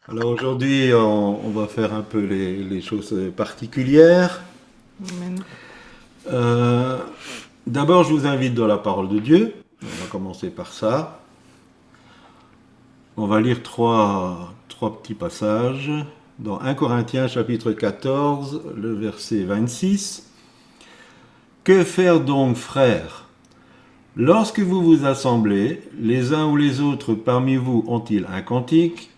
Alors aujourd'hui, on va faire un peu les choses particulières. Amen. Euh, D'abord, je vous invite dans la parole de Dieu. On va commencer par ça. On va lire trois petits passages. Dans 1 Corinthiens chapitre 14, le verset 26. Que faire donc, frères? Lorsque vous vous assemblez, les uns ou les autres parmi vous ont-ils un cantique,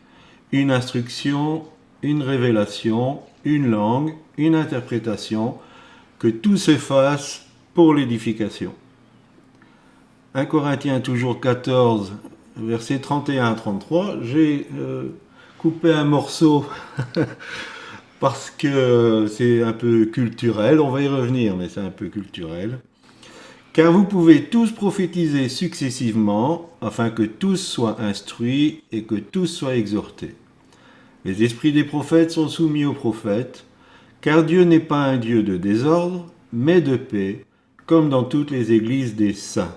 une instruction, une révélation, une langue, une interprétation? Que tout se fasse pour l'édification. 1 Corinthiens toujours 14, versets 31 à 33. J'ai coupé un morceau parce que c'est un peu culturel. On va y revenir, mais c'est un peu culturel. Car vous pouvez tous prophétiser successivement, afin que tous soient instruits et que tous soient exhortés. Les esprits des prophètes sont soumis aux prophètes, car Dieu n'est pas un Dieu de désordre, mais de paix, comme dans toutes les églises des saints.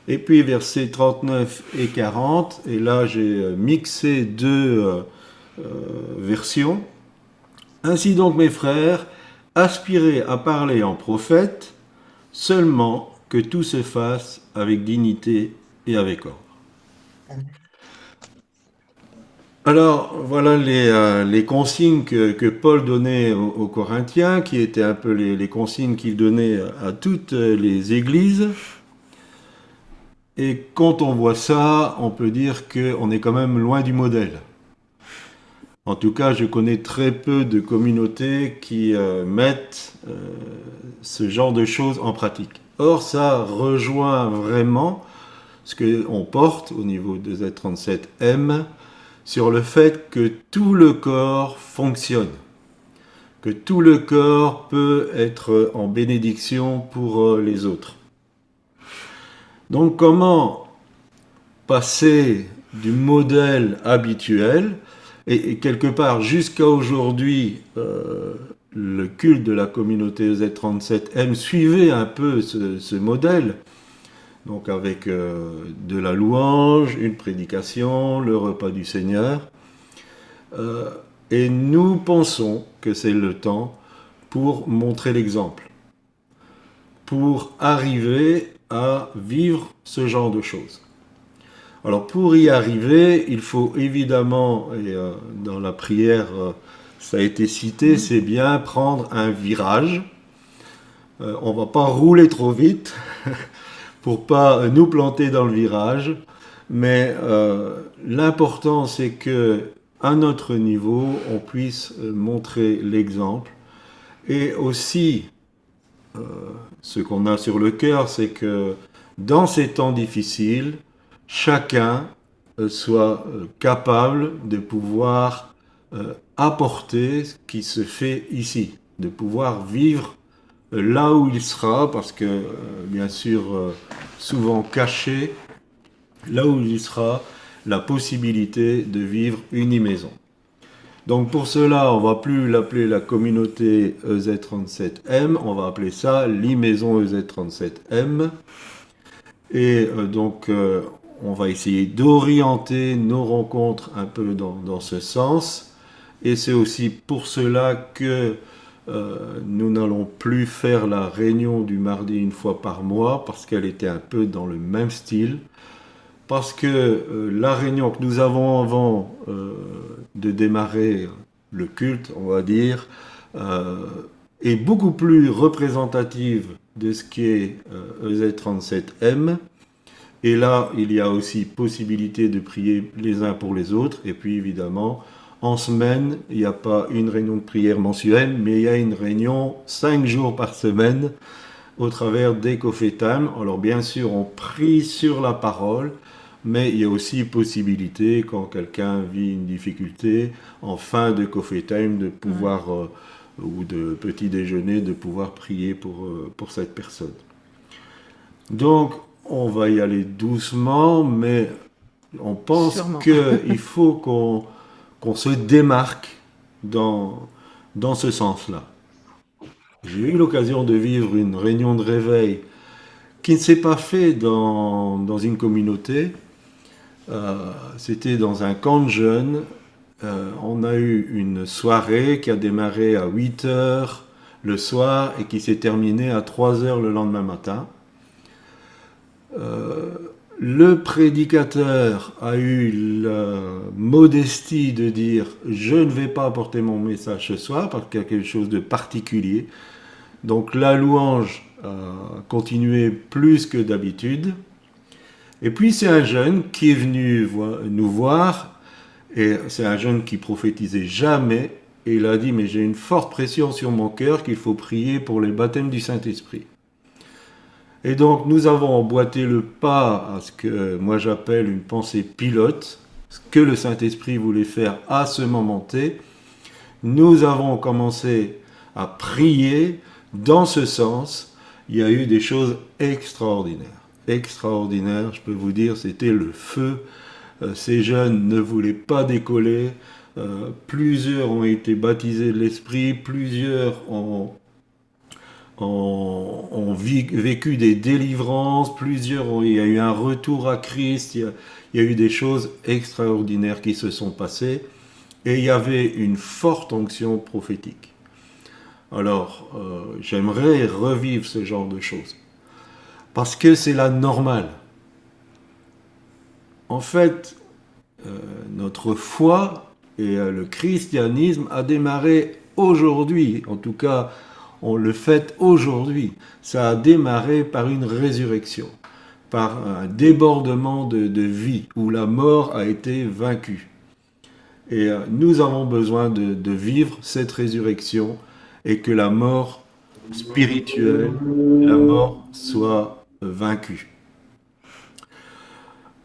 Et puis versets 39 et 40, et là j'ai mixé deux versions. Ainsi donc mes frères, aspirez à parler en prophète, seulement que tout se fasse avec dignité et avec ordre. Alors voilà les consignes que Paul donnait aux Corinthiens, qui étaient un peu les consignes qu'il donnait à toutes les églises. Et quand on voit ça, on peut dire qu'on est quand même loin du modèle. En tout cas, je connais très peu de communautés qui mettent ce genre de choses en pratique. Or, ça rejoint vraiment ce qu'on porte au niveau de Z37M sur le fait que tout le corps fonctionne, que tout le corps peut être en bénédiction pour les autres. Donc comment passer du modèle habituel et quelque part jusqu'à aujourd'hui, le culte de la communauté Z37M suivait un peu ce modèle, donc avec de la louange, une prédication, le repas du Seigneur. Euh, et nous pensons que c'est le temps pour montrer l'exemple, pour arriver à vivre ce genre de choses. Alors pour y arriver, il faut évidemment, et dans la prière ça a été cité, c'est bien prendre un virage. On ne va pas rouler trop vite pour pas nous planter dans le virage, mais l'important c'est que à notre niveau, on puisse montrer l'exemple. Et aussi, ce qu'on a sur le cœur, c'est que dans ces temps difficiles, chacun soit capable de pouvoir apporter ce qui se fait ici, de pouvoir vivre là où il sera, parce que bien sûr, souvent caché, là où il sera, la possibilité de vivre une maison. Donc pour cela, on va plus l'appeler la communauté EZ37M, on va appeler ça l'e-maison EZ37M. Et on va essayer d'orienter nos rencontres un peu dans ce sens. Et c'est aussi pour cela que nous n'allons plus faire la réunion du mardi une fois par mois, parce qu'elle était un peu dans le même style. Parce que la réunion que nous avons avant de démarrer le culte, on va dire, euh, est beaucoup plus représentative de ce qu'est EZ37M. Et là, il y a aussi possibilité de prier les uns pour les autres. Et puis évidemment, en semaine, il n'y a pas une réunion de prière mensuelle, mais il y a une réunion 5 jours par semaine au travers des Coffee Time. Alors bien sûr, on prie sur la parole, mais il y a aussi possibilité, quand quelqu'un vit une difficulté, en fin de Coffee Time, de pouvoir, ou de petit déjeuner, de pouvoir prier pour cette personne. Donc, on va y aller doucement, mais on pense Sûrement. qu'il faut qu'on se démarque dans ce sens-là. J'ai eu l'occasion de vivre une réunion de réveil qui ne s'est pas fait dans une communauté. C'était dans un camp de jeunes on a eu une soirée qui a démarré à 8 heures le soir et qui s'est terminée à 3 heures le lendemain matin. Le prédicateur a eu la modestie de dire « Je ne vais pas apporter mon message ce soir parce qu'il y a quelque chose de particulier ». Donc la louange a continué plus que d'habitude. Et puis c'est un jeune qui est venu nous voir, et c'est un jeune qui prophétisait jamais, et il a dit « Mais j'ai une forte pression sur mon cœur qu'il faut prier pour les baptêmes du Saint-Esprit ». Et donc nous avons emboîté le pas à ce que moi j'appelle une pensée pilote, ce que le Saint-Esprit voulait faire à ce moment T. Nous avons commencé à prier dans ce sens. Il y a eu des choses extraordinaires. Extraordinaires, je peux vous dire, c'était le feu. Ces jeunes ne voulaient pas décoller. Plusieurs ont été baptisés de l'Esprit, plusieurs ont vécu des délivrances, il y a eu un retour à Christ, il y a eu des choses extraordinaires qui se sont passées, et il y avait une forte onction prophétique. Alors, j'aimerais revivre ce genre de choses, parce que c'est la normale. En fait, notre foi et le christianisme a démarré aujourd'hui, en tout cas, on le fait aujourd'hui. Ça a démarré par une résurrection, par un débordement de vie, où la mort a été vaincue. Et nous avons besoin de vivre cette résurrection et que la mort spirituelle, la mort soit vaincue.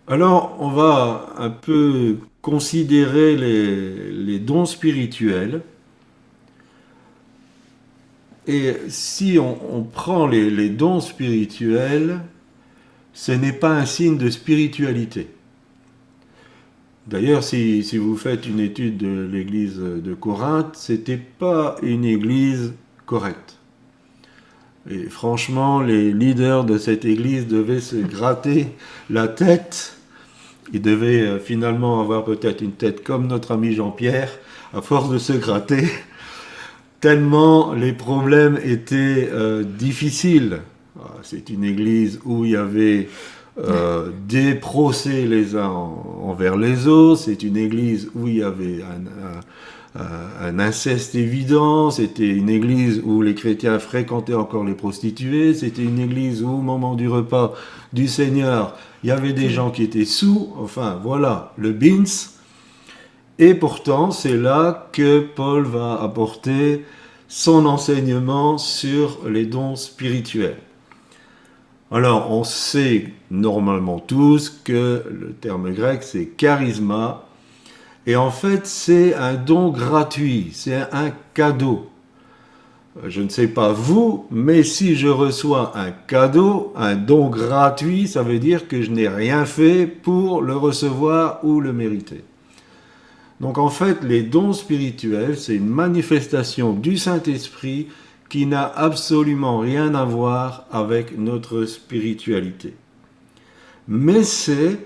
Alors, on va un peu considérer les dons spirituels. Et si on prend les dons spirituels, ce n'est pas un signe de spiritualité. D'ailleurs, si vous faites une étude de l'église de Corinthe, ce n'était pas une église correcte. Et franchement, les leaders de cette église devaient se gratter la tête. Ils devaient finalement avoir peut-être une tête comme notre ami Jean-Pierre, à force de se gratter. Tellement les problèmes étaient difficiles. C'est une église où il y avait des procès les uns envers les autres. C'est une église où il y avait un inceste évident. C'était une église où les chrétiens fréquentaient encore les prostituées. C'était une église où, au moment du repas du Seigneur, il y avait des gens qui étaient sous. Enfin, voilà, le bins. Et pourtant, c'est là que Paul va apporter son enseignement sur les dons spirituels. Alors, on sait normalement tous que le terme grec, c'est charisma. Et en fait, c'est un don gratuit, c'est un cadeau. Je ne sais pas vous, mais si je reçois un cadeau, un don gratuit, ça veut dire que je n'ai rien fait pour le recevoir ou le mériter. Donc en fait, les dons spirituels, c'est une manifestation du Saint-Esprit qui n'a absolument rien à voir avec notre spiritualité. Mais c'est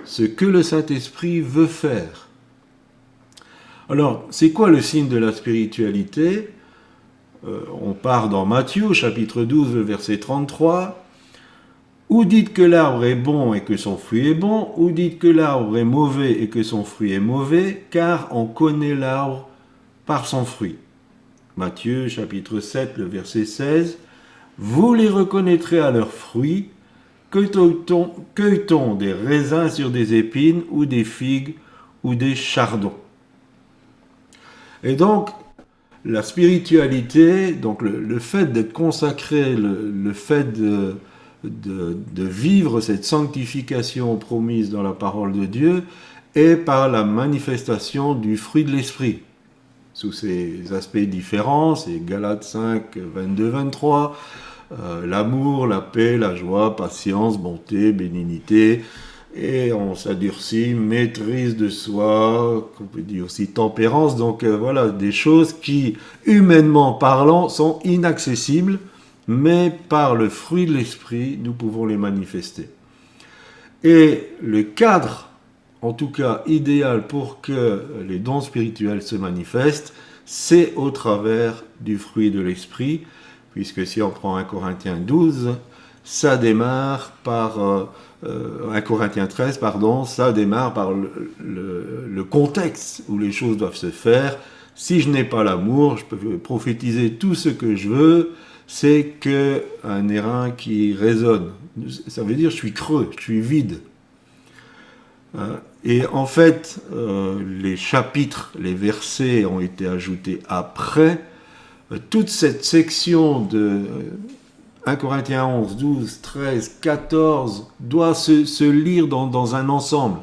ce que le Saint-Esprit veut faire. Alors, c'est quoi le signe de la spiritualité ? On part dans Matthieu, chapitre 12, verset 33. Ou dites que l'arbre est bon et que son fruit est bon, ou dites que l'arbre est mauvais et que son fruit est mauvais, car on connaît l'arbre par son fruit. Matthieu, chapitre 7, le verset 16. Vous les reconnaîtrez à leurs fruits. Cueille-t-on des raisins sur des épines, ou des figues, ou des chardons? Et donc, la spiritualité, donc le fait d'être consacré, le fait de vivre cette sanctification promise dans la parole de Dieu est par la manifestation du fruit de l'esprit. Sous ses aspects différents, c'est Galates 5, 22, 23, l'amour, la paix, la joie, patience, bonté, bénignité, et on s'adurcit, maîtrise de soi, on peut dire aussi tempérance, donc voilà, des choses qui, humainement parlant, sont inaccessibles, mais par le fruit de l'esprit, nous pouvons les manifester. Et le cadre en tout cas idéal pour que les dons spirituels se manifestent, c'est au travers du fruit de l'esprit, puisque si on prend 1 Corinthiens 12, ça démarre par 1 Corinthiens 13, pardon, ça démarre par le contexte où les choses doivent se faire. Si je n'ai pas l'amour, je peux prophétiser tout ce que je veux, c'est qu'un airain qui résonne. Ça veut dire je suis creux, je suis vide. Et en fait, les chapitres, les versets ont été ajoutés après. Toute cette section de 1 Corinthiens 11, 12, 13, 14 doit se lire dans un ensemble.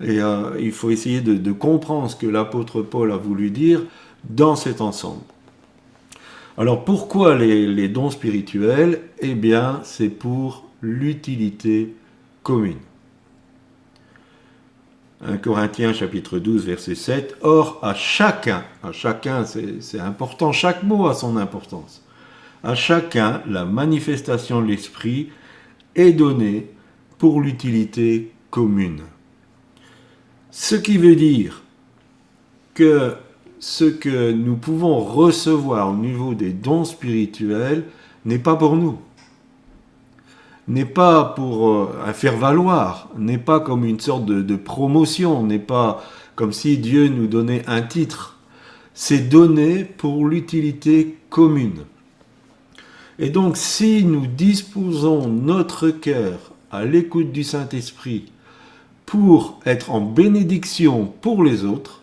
Et il faut essayer de comprendre ce que l'apôtre Paul a voulu dire dans cet ensemble. Alors pourquoi les dons spirituels? Eh bien, c'est pour l'utilité commune. 1 Corinthiens chapitre 12 verset 7, « Or à chacun c'est important, chaque mot a son importance, à chacun la manifestation de l'esprit est donnée pour l'utilité commune. » Ce qui veut dire que ce que nous pouvons recevoir au niveau des dons spirituels n'est pas pour nous, n'est pas pour un faire-valoir, n'est pas comme une sorte de promotion, n'est pas comme si Dieu nous donnait un titre. C'est donné pour l'utilité commune. Et donc, si nous disposons notre cœur à l'écoute du Saint-Esprit pour être en bénédiction pour les autres,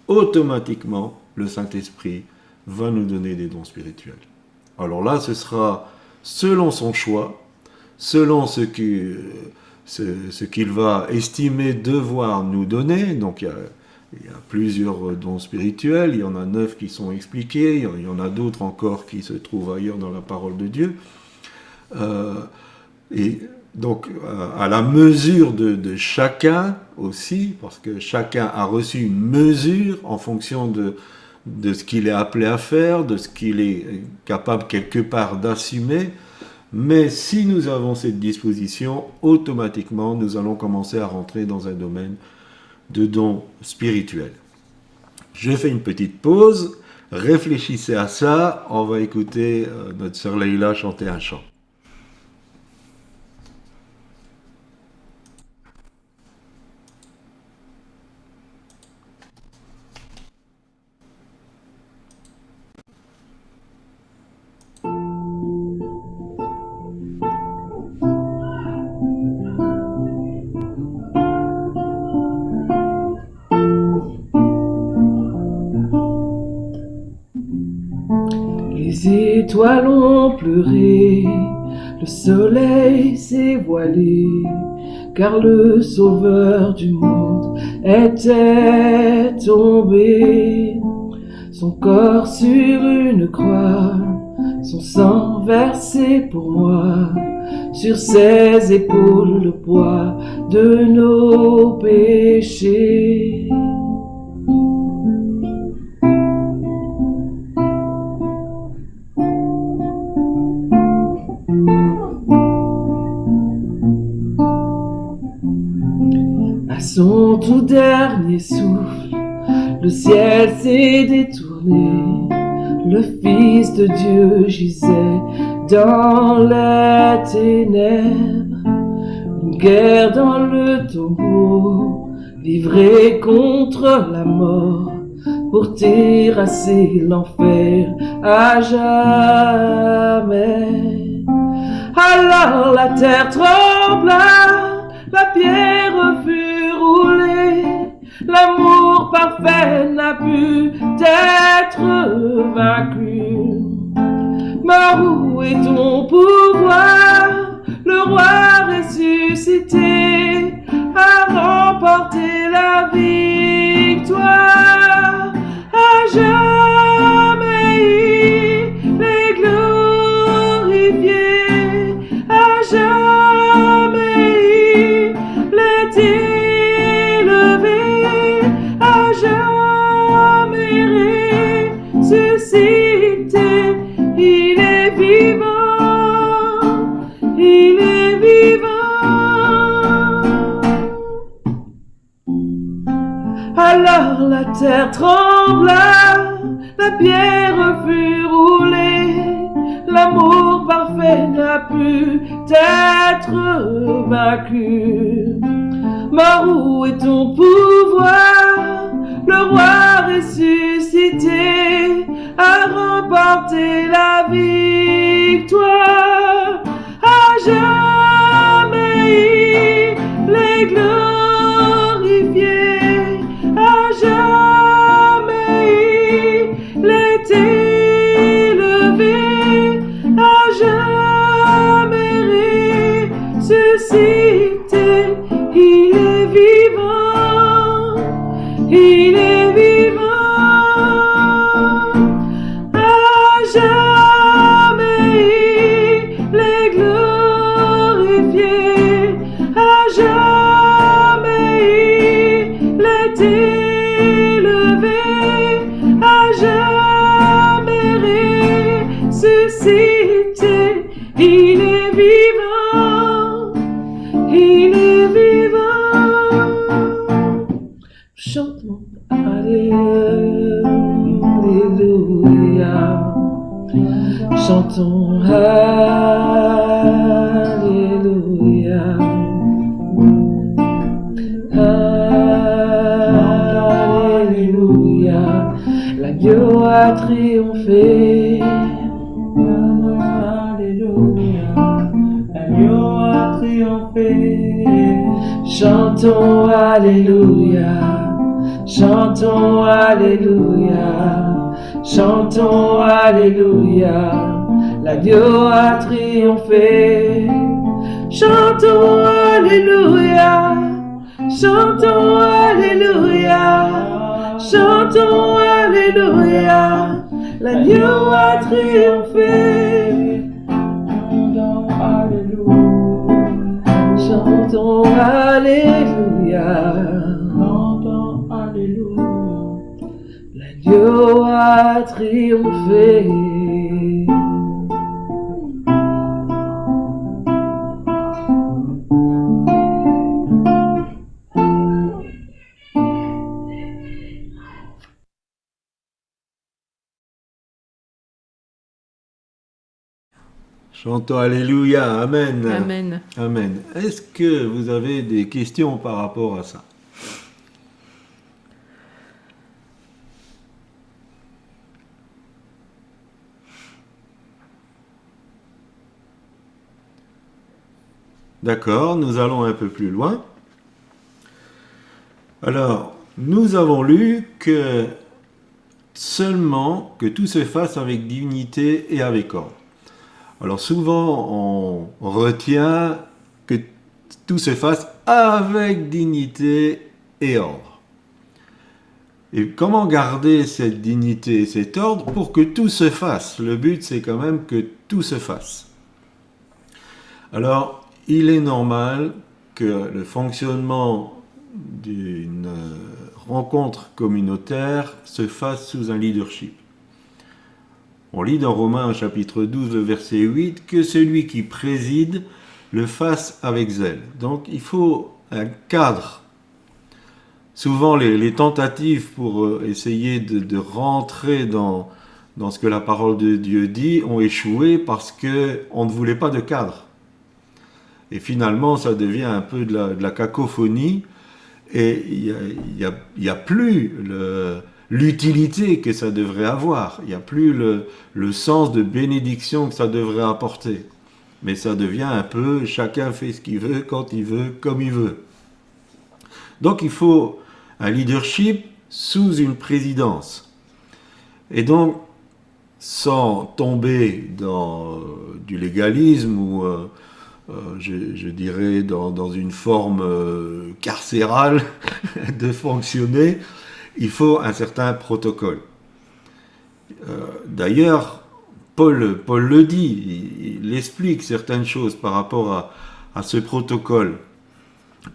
automatiquement, le Saint-Esprit va nous donner des dons spirituels. Alors là, ce sera selon son choix, selon ce qu'il va estimer devoir nous donner. Donc il y a plusieurs dons spirituels, il y en a 9 qui sont expliqués, il y en a d'autres encore qui se trouvent ailleurs dans la parole de Dieu. Et donc à la mesure de chacun aussi, parce que chacun a reçu une mesure en fonction de ce qu'il est appelé à faire, de ce qu'il est capable quelque part d'assumer. Mais si nous avons cette disposition, automatiquement, nous allons commencer à rentrer dans un domaine de dons spirituels. Je fais une petite pause, réfléchissez à ça, on va écouter notre sœur Leïla chanter un chant. Les étoiles ont pleuré, le soleil s'est voilé, car le sauveur du monde était tombé. Son corps sur une croix, son sang versé pour moi, sur ses épaules le poids de nos péchés. À son tout dernier souffle, le ciel s'est détourné, le Fils de Dieu gisait dans les ténèbres. Une guerre dans le tombeau, livrée contre la mort, pour terrasser l'enfer à jamais. Alors la terre trembla, la pierre fut roulée, l'amour parfait n'a pu être vaincu. Mort, où est ton pouvoir? Le roi ressuscité a remporté la victoire. À jamais il est glorifié, à jamais il est élevé, à jamais ressuscité. Il est vivant, il est vivant. Alors la terre trembla, la pierre fut roulée, l'amour parfait n'a pu être vaincu. Mort, où est ton pouvoir? Le roi ressuscité a remporté la victoire. À jamais il est glorifié, à jamais il est élevé, à jamais ressuscité. Il est vivant, il est vivant, à jamais il est glorifié, à jamais il est élevé, à jamais ressuscité. Il est vivant, il est vivant. Chantons Alléluia, chantons Alléluia, Alléluia, l'agneau a triomphé. Alléluia, l'agneau a triomphé. Chantons Alléluia, chantons Alléluia, chantons Alléluia, l'agneau a triomphé. Chantons Alléluia, chantons Alléluia, chantons Alléluia, l'agneau a triomphé. Chantons Alléluia, chantons Alléluia, chantons Alléluia, l'agneau a triomphé. Chantons Alléluia, Amen. Amen. Amen. Est-ce que vous avez des questions par rapport à ça? D'accord, nous allons un peu plus loin. Alors, nous avons lu que seulement que tout se fasse avec dignité et avec ordre. Alors souvent, on retient que tout se fasse avec dignité et ordre. Et comment garder cette dignité et cet ordre pour que tout se fasse? Le but, c'est quand même que tout se fasse. Alors, il est normal que le fonctionnement d'une rencontre communautaire se fasse sous un leadership. On lit dans Romains chapitre 12, verset 8, que celui qui préside le fasse avec zèle. Donc il faut un cadre. Souvent les tentatives pour essayer de rentrer dans ce que la parole de Dieu dit ont échoué parce qu'on ne voulait pas de cadre. Et finalement ça devient un peu de la cacophonie et il y a plus l'utilité que ça devrait avoir. Il n'y a plus le sens de bénédiction que ça devrait apporter. Mais ça devient un peu, chacun fait ce qu'il veut, quand il veut, comme il veut. Donc il faut un leadership sous une présidence. Et donc, sans tomber dans du légalisme ou, je dirais, dans une forme carcérale de fonctionner, il faut un certain protocole. D'ailleurs, Paul le dit, il explique certaines choses par rapport à ce protocole.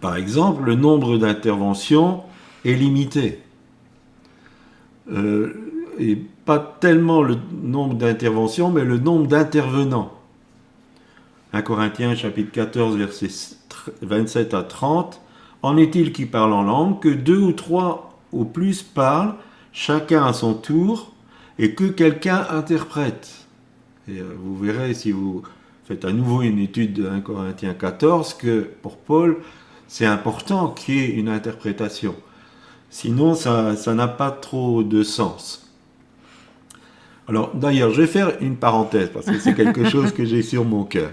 Par exemple, le nombre d'interventions est limité. Et pas tellement le nombre d'interventions, mais le nombre d'intervenants. 1 Corinthiens chapitre 14, versets 27 à 30. En est-il qui parle en langue que 2 ou 3 au plus parlent, chacun à son tour, et que quelqu'un interprète. Et vous verrez, si vous faites à nouveau une étude de 1 Corinthiens 14, que pour Paul, c'est important qu'il y ait une interprétation. Sinon, ça n'a pas trop de sens. Alors, d'ailleurs, je vais faire une parenthèse, parce que c'est quelque chose que j'ai sur mon cœur.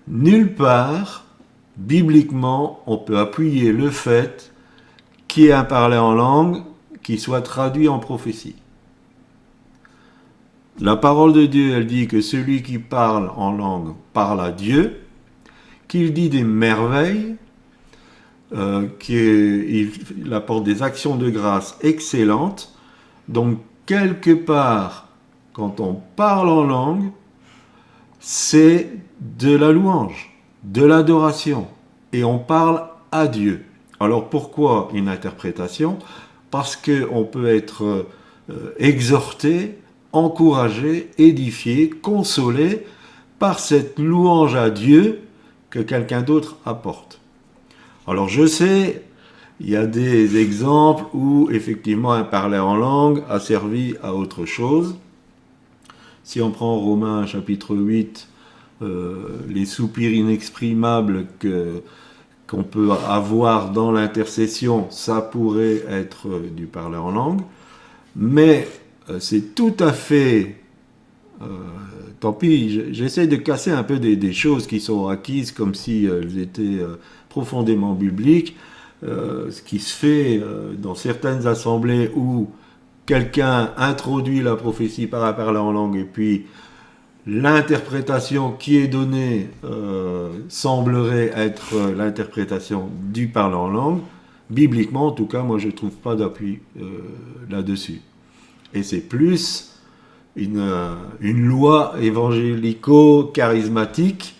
Nulle part, bibliquement, on peut appuyer le fait qu'il y ait un parler en langue qui soit traduit en prophétie. La parole de Dieu, elle dit que celui qui parle en langue parle à Dieu, qu'il dit des merveilles, qu'il apporte des actions de grâce excellentes. Donc, quelque part, quand on parle en langue, c'est de la louange, de l'adoration, et on parle à Dieu. Alors, pourquoi une interprétation ? Parce qu'on peut être exhorté, encouragé, édifié, consolé par cette louange à Dieu que quelqu'un d'autre apporte. Alors je sais, il y a des exemples où effectivement un parler en langue a servi à autre chose. Si on prend Romains chapitre 8, les soupirs inexprimables qu'on peut avoir dans l'intercession, ça pourrait être du parler en langue. Mais c'est tout à fait... tant pis, j'essaie de casser un peu des choses qui sont acquises comme si elles étaient profondément bibliques. Ce qui se fait dans certaines assemblées où quelqu'un introduit la prophétie par un parler en langue et puis l'interprétation qui est donnée semblerait être l'interprétation du parler en langue. Bibliquement, en tout cas, moi je ne trouve pas d'appui là-dessus. Et c'est plus une loi évangélico-charismatique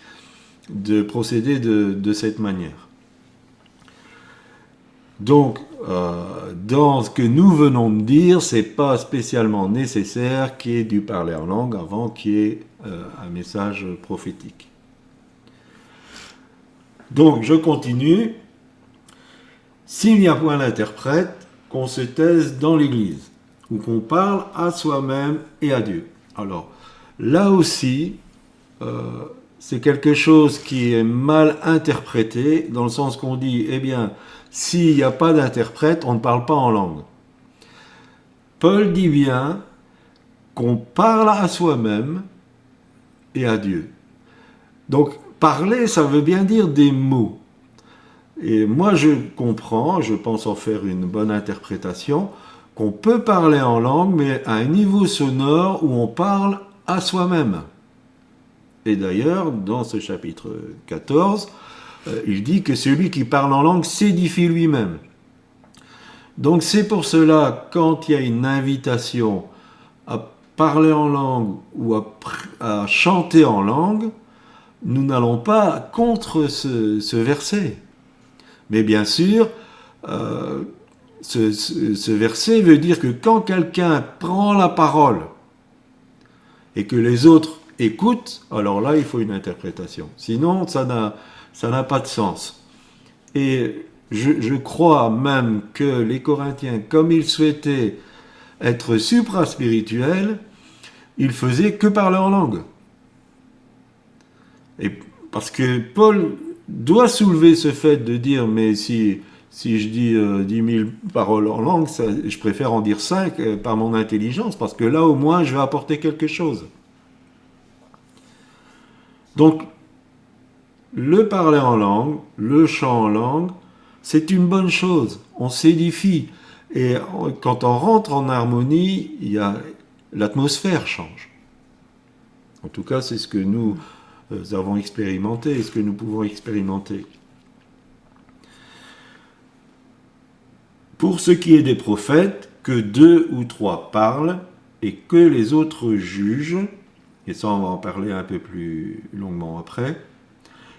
de procéder de cette manière. Donc, dans ce que nous venons de dire, c'est pas spécialement nécessaire qu'il y ait du parler en langue avant qu'il y ait un message prophétique. Donc, je continue. S'il n'y a point d'interprète, qu'on se taise dans l'Église, ou qu'on parle à soi-même et à Dieu. Alors, là aussi, c'est quelque chose qui est mal interprété, dans le sens qu'on dit, eh bien, s'il n'y a pas d'interprète, on ne parle pas en langue. Paul dit bien qu'on parle à soi-même et à Dieu. Donc, parler, ça veut bien dire des mots. Et moi, je comprends, je pense en faire une bonne interprétation, qu'on peut parler en langue, mais à un niveau sonore où on parle à soi-même. Et d'ailleurs, dans ce chapitre 14, il dit que celui qui parle en langue s'édifie lui-même. Donc c'est pour cela, quand il y a une invitation à parler en langue ou à chanter en langue, nous n'allons pas contre ce verset. Mais bien sûr, ce verset veut dire que quand quelqu'un prend la parole et que les autres écoutent, alors là, il faut une interprétation. Sinon, ça n'a pas de sens. Et je crois même que les Corinthiens, comme ils souhaitaient être supra-spirituels, ils faisaient que parler en langue. Et parce que Paul doit soulever ce fait de dire, mais si je dis 10 000 paroles en langue, je préfère en dire 5 par mon intelligence, parce que là, au moins, je vais apporter quelque chose. Donc, le parler en langue, le chant en langue, c'est une bonne chose. On s'édifie. Et quand on rentre en harmonie, l'atmosphère change. En tout cas, c'est ce que nous avons expérimenté et ce que nous pouvons expérimenter. Pour ce qui est des prophètes, que 2 ou 3 parlent et que les autres jugent, et ça on va en parler un peu plus longuement après,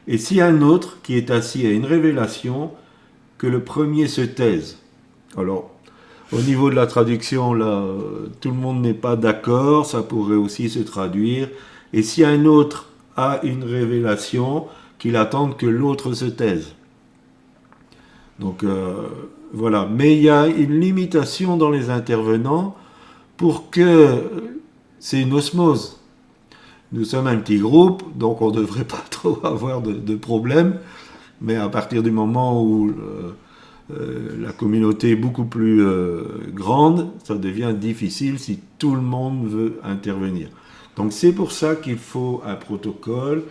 et si un autre qui est assis à une révélation, que le premier se taise. Alors, au niveau de la traduction, là, tout le monde n'est pas d'accord, ça pourrait aussi se traduire, et si un autre a une révélation, qu'il attende que l'autre se taise. Donc, voilà. Mais il y a une limitation dans les intervenants pour que c'est une osmose. Nous sommes un petit groupe, donc on ne devrait pas trop avoir de problèmes. Mais à partir du moment où la communauté est beaucoup plus grande, ça devient difficile si tout le monde veut intervenir. Donc c'est pour ça qu'il faut un protocole.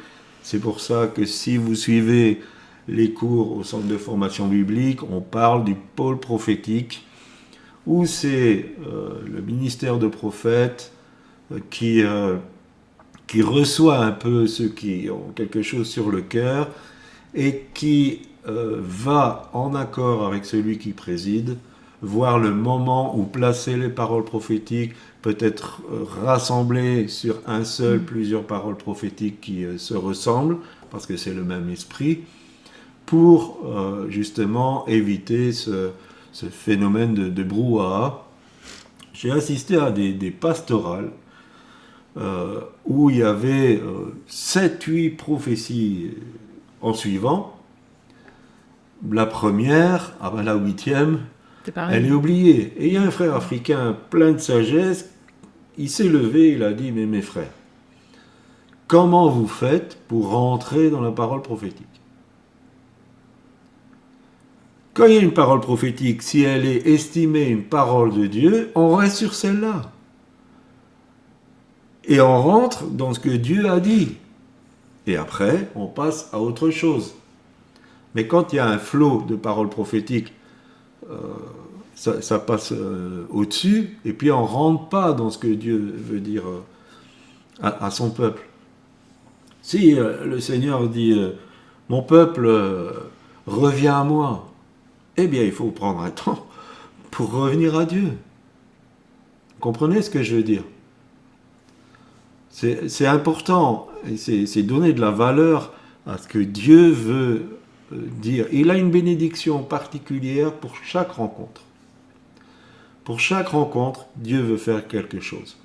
C'est pour ça que si vous suivez les cours au centre de formation biblique, on parle du pôle prophétique, où c'est le ministère de prophète qui reçoit un peu ceux qui ont quelque chose sur le cœur et qui va en accord avec celui qui préside, voir le moment où placer les paroles prophétiques, peut-être rassembler sur un seul plusieurs paroles prophétiques qui se ressemblent, parce que c'est le même esprit, pour justement éviter ce phénomène de brouhaha. J'ai assisté à des pastorales où il y avait 7-8 prophéties en suivant. La première, la 8e, elle est oubliée. Et il y a un frère africain plein de sagesse, il s'est levé, il a dit, mais mes frères, comment vous faites pour rentrer dans la parole prophétique? Quand il y a une parole prophétique, si elle est estimée une parole de Dieu, on reste sur celle-là. Et on rentre dans ce que Dieu a dit. Et après, on passe à autre chose. Mais quand il y a un flot de paroles prophétiques, ça passe au-dessus, et puis on ne rentre pas dans ce que Dieu veut dire à son peuple. Si le Seigneur dit « Mon peuple revient à moi », eh bien il faut prendre un temps pour revenir à Dieu. Vous comprenez ce que je veux dire? C'est important, et c'est donner de la valeur à ce que Dieu veut dire. Il a une bénédiction particulière pour chaque rencontre. Pour chaque rencontre, Dieu veut faire quelque chose.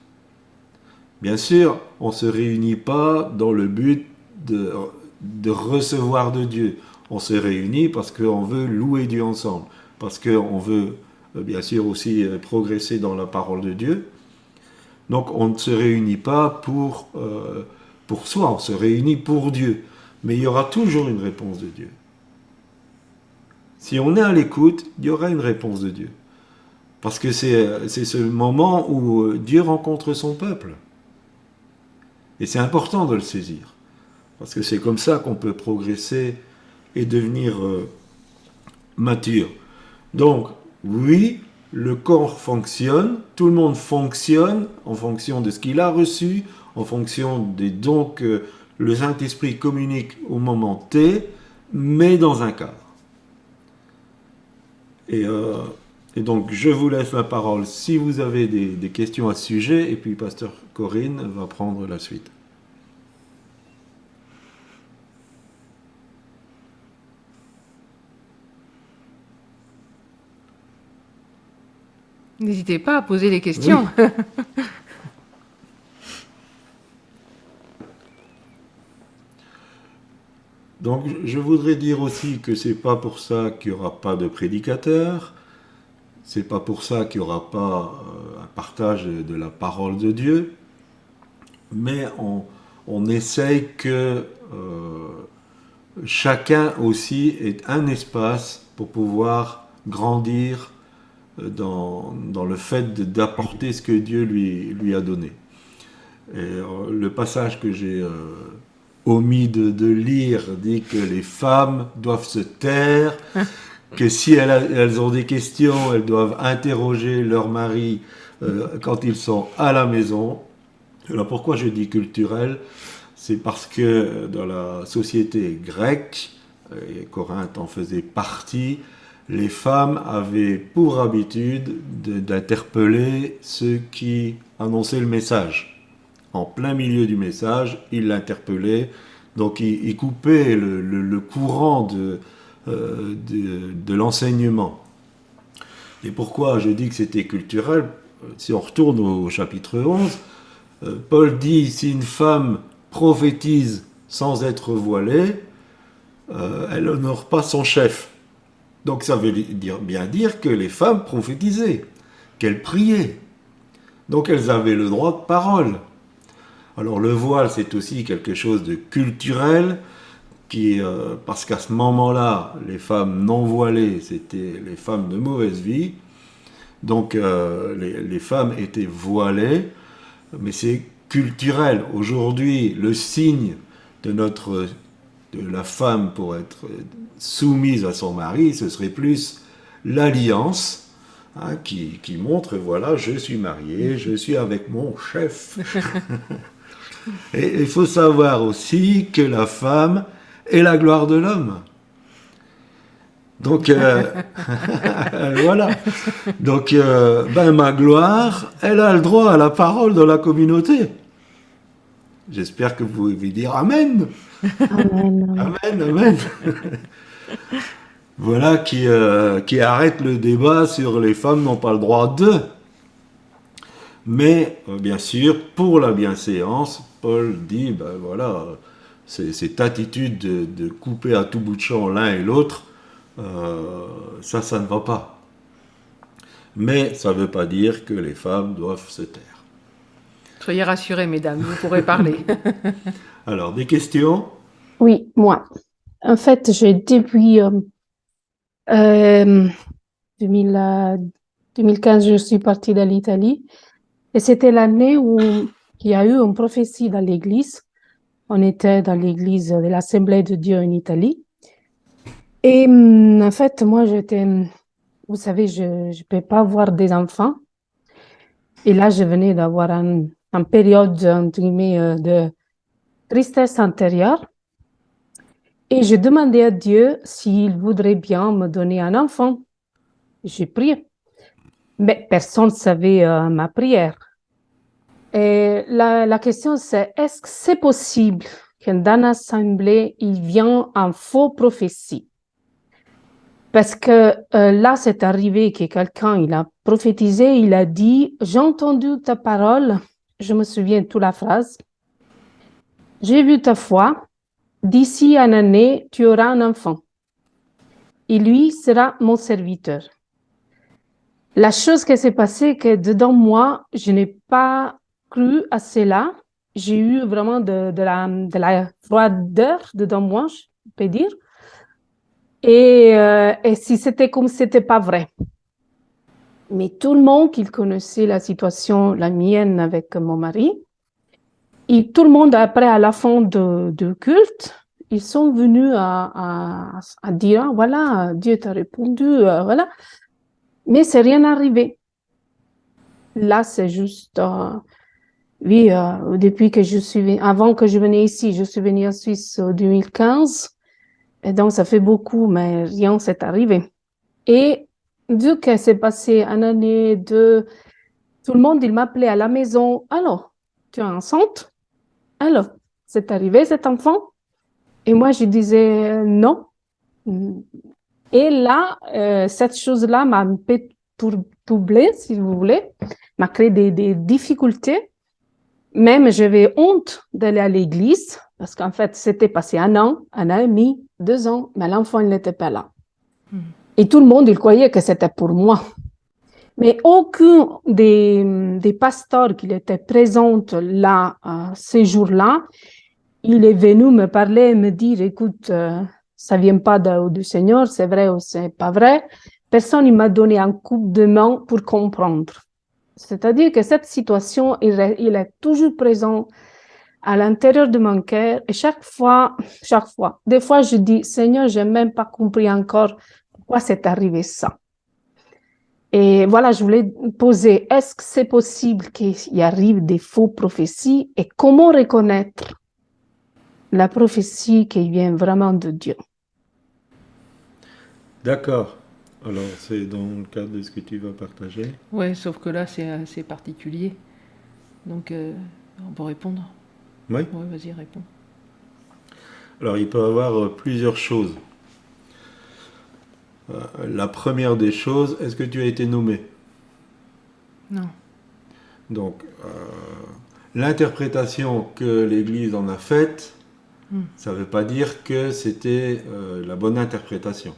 Bien sûr, on ne se réunit pas dans le but de recevoir de Dieu. On se réunit parce qu'on veut louer Dieu ensemble, parce qu'on veut bien sûr aussi progresser dans la parole de Dieu. Donc on ne se réunit pas pour soi, on se réunit pour Dieu. Mais il y aura toujours une réponse de Dieu. Si on est à l'écoute, il y aura une réponse de Dieu. Parce que c'est ce moment où Dieu rencontre son peuple. Et c'est important de le saisir. Parce que c'est comme ça qu'on peut progresser et devenir mature. Donc, oui, le corps fonctionne, tout le monde fonctionne en fonction de ce qu'il a reçu, en fonction des dons que le Saint-Esprit communique au moment T, mais dans un cadre. Et donc, je vous laisse la parole si vous avez des questions à ce sujet, et puis Pasteur Corinne va prendre la suite. N'hésitez pas à poser des questions. Oui. Donc, je voudrais dire aussi que c'est pas pour ça qu'il n'y aura pas de prédicateur, c'est pas pour ça qu'il n'y aura pas un partage de la parole de Dieu, mais on essaye que chacun aussi ait un espace pour pouvoir grandir dans le fait d'apporter ce que Dieu lui a donné. Et le passage que j'ai omis de lire dit que les femmes doivent se taire, que si elles ont des questions, elles doivent interroger leur mari quand ils sont à la maison. Alors pourquoi je dis culturel? C'est parce que dans la société grecque, et Corinthe en faisait partie, les femmes avaient pour habitude d'interpeller ceux qui annonçaient le message. En plein milieu du message, ils l'interpellaient, donc ils coupaient le courant de l'enseignement. Et pourquoi je dis que c'était culturel? Si on retourne au chapitre 11, Paul dit, si une femme prophétise sans être voilée, elle n'honore pas son chef. Donc ça veut bien dire que les femmes prophétisaient, qu'elles priaient. Donc elles avaient le droit de parole. Alors le voile, c'est aussi quelque chose de culturel, parce qu'à ce moment-là, les femmes non voilées, c'était les femmes de mauvaise vie. Donc les femmes étaient voilées, mais c'est culturel. Aujourd'hui, le signe de la femme pour être soumise à son mari, ce serait plus l'alliance, hein, qui montre, voilà, je suis marié, je suis avec mon chef. Et il faut savoir aussi que la femme est la gloire de l'homme. Donc, voilà. Donc, ma gloire, elle a le droit à la parole dans la communauté. J'espère que vous pouvez dire Amen. Amen. Amen, amen. Voilà qui arrête le débat sur les femmes n'ont pas le droit de. Mais, bien sûr, pour la bienséance, Paul dit, voilà, cette attitude de couper à tout bout de champ l'un et l'autre, ça ne va pas. Mais ça ne veut pas dire que les femmes doivent se taire. Soyez rassurées, mesdames, vous pourrez parler. Alors, des questions? Oui, moi. En fait, depuis 2015, je suis partie de l'Italie. Et c'était l'année où il y a eu une prophétie dans l'église. On était dans l'église de l'Assemblée de Dieu en Italie. Et en fait, moi, vous savez, je ne peux pas avoir des enfants. Et là, je venais d'avoir une période, entre guillemets, de tristesse intérieure. Et je demandais à Dieu s'il voudrait bien me donner un enfant. J'ai prié. Mais personne ne savait ma prière. Et la question, c'est, est-ce que c'est possible que dans l'assemblée, il vient en faux prophétie? Parce que là, c'est arrivé que quelqu'un, il a prophétisé, il a dit, j'ai entendu ta parole, je me souviens de toute la phrase, j'ai vu ta foi, d'ici une année, tu auras un enfant. Et lui sera mon serviteur. La chose qui s'est passée, que dedans moi, je n'ai pas cru à cela. J'ai eu vraiment de la froideur dedans moi, je peux dire. Et si c'était comme c'était pas vrai. Mais tout le monde qui connaissait la situation, la mienne avec mon mari, et tout le monde après à la fin de culte, ils sont venus à dire, ah, voilà, Dieu t'a répondu, voilà. Mais c'est rien arrivé. Là, c'est juste, oui, depuis que avant que je venais ici, je suis venue en Suisse en 2015. Et donc, ça fait beaucoup, mais rien s'est arrivé. Et vu que c'est passé une année, deux, tout le monde, il m'appelait à la maison. Alors, tu es enceinte? Alors, c'est arrivé cet enfant? Et moi, je disais non. Et là, cette chose-là m'a un peu troublée, si vous voulez, m'a créé des difficultés. Même j'avais honte d'aller à l'église, parce qu'en fait, c'était passé un an et demi, 2 ans, mais l'enfant, il n'était pas là. Et tout le monde, il croyait que c'était pour moi. Mais aucun des pasteurs qui étaient présents là, ces jours-là, il est venu me parler et me dire, écoute, ça vient pas du Seigneur, c'est vrai ou c'est pas vrai. Personne ne m'a donné un coup de main pour comprendre. C'est-à-dire que cette situation, il est toujours présent à l'intérieur de mon cœur. Et chaque fois, des fois, je dis, Seigneur, j'ai même pas compris encore pourquoi c'est arrivé ça. Et voilà, je voulais poser, est-ce que c'est possible qu'il arrive des faux prophéties et comment reconnaître la prophétie qui vient vraiment de Dieu? D'accord. Alors, c'est dans le cadre de ce que tu vas partager. Ouais, sauf que là, c'est assez particulier. Donc, on peut répondre. Oui. Ouais, vas-y, réponds. Alors, il peut y avoir plusieurs choses. La première des choses, est-ce que tu as été nommé? Non. Donc, l'interprétation que l'Église en a faite, ça ne veut pas dire que c'était la bonne interprétation.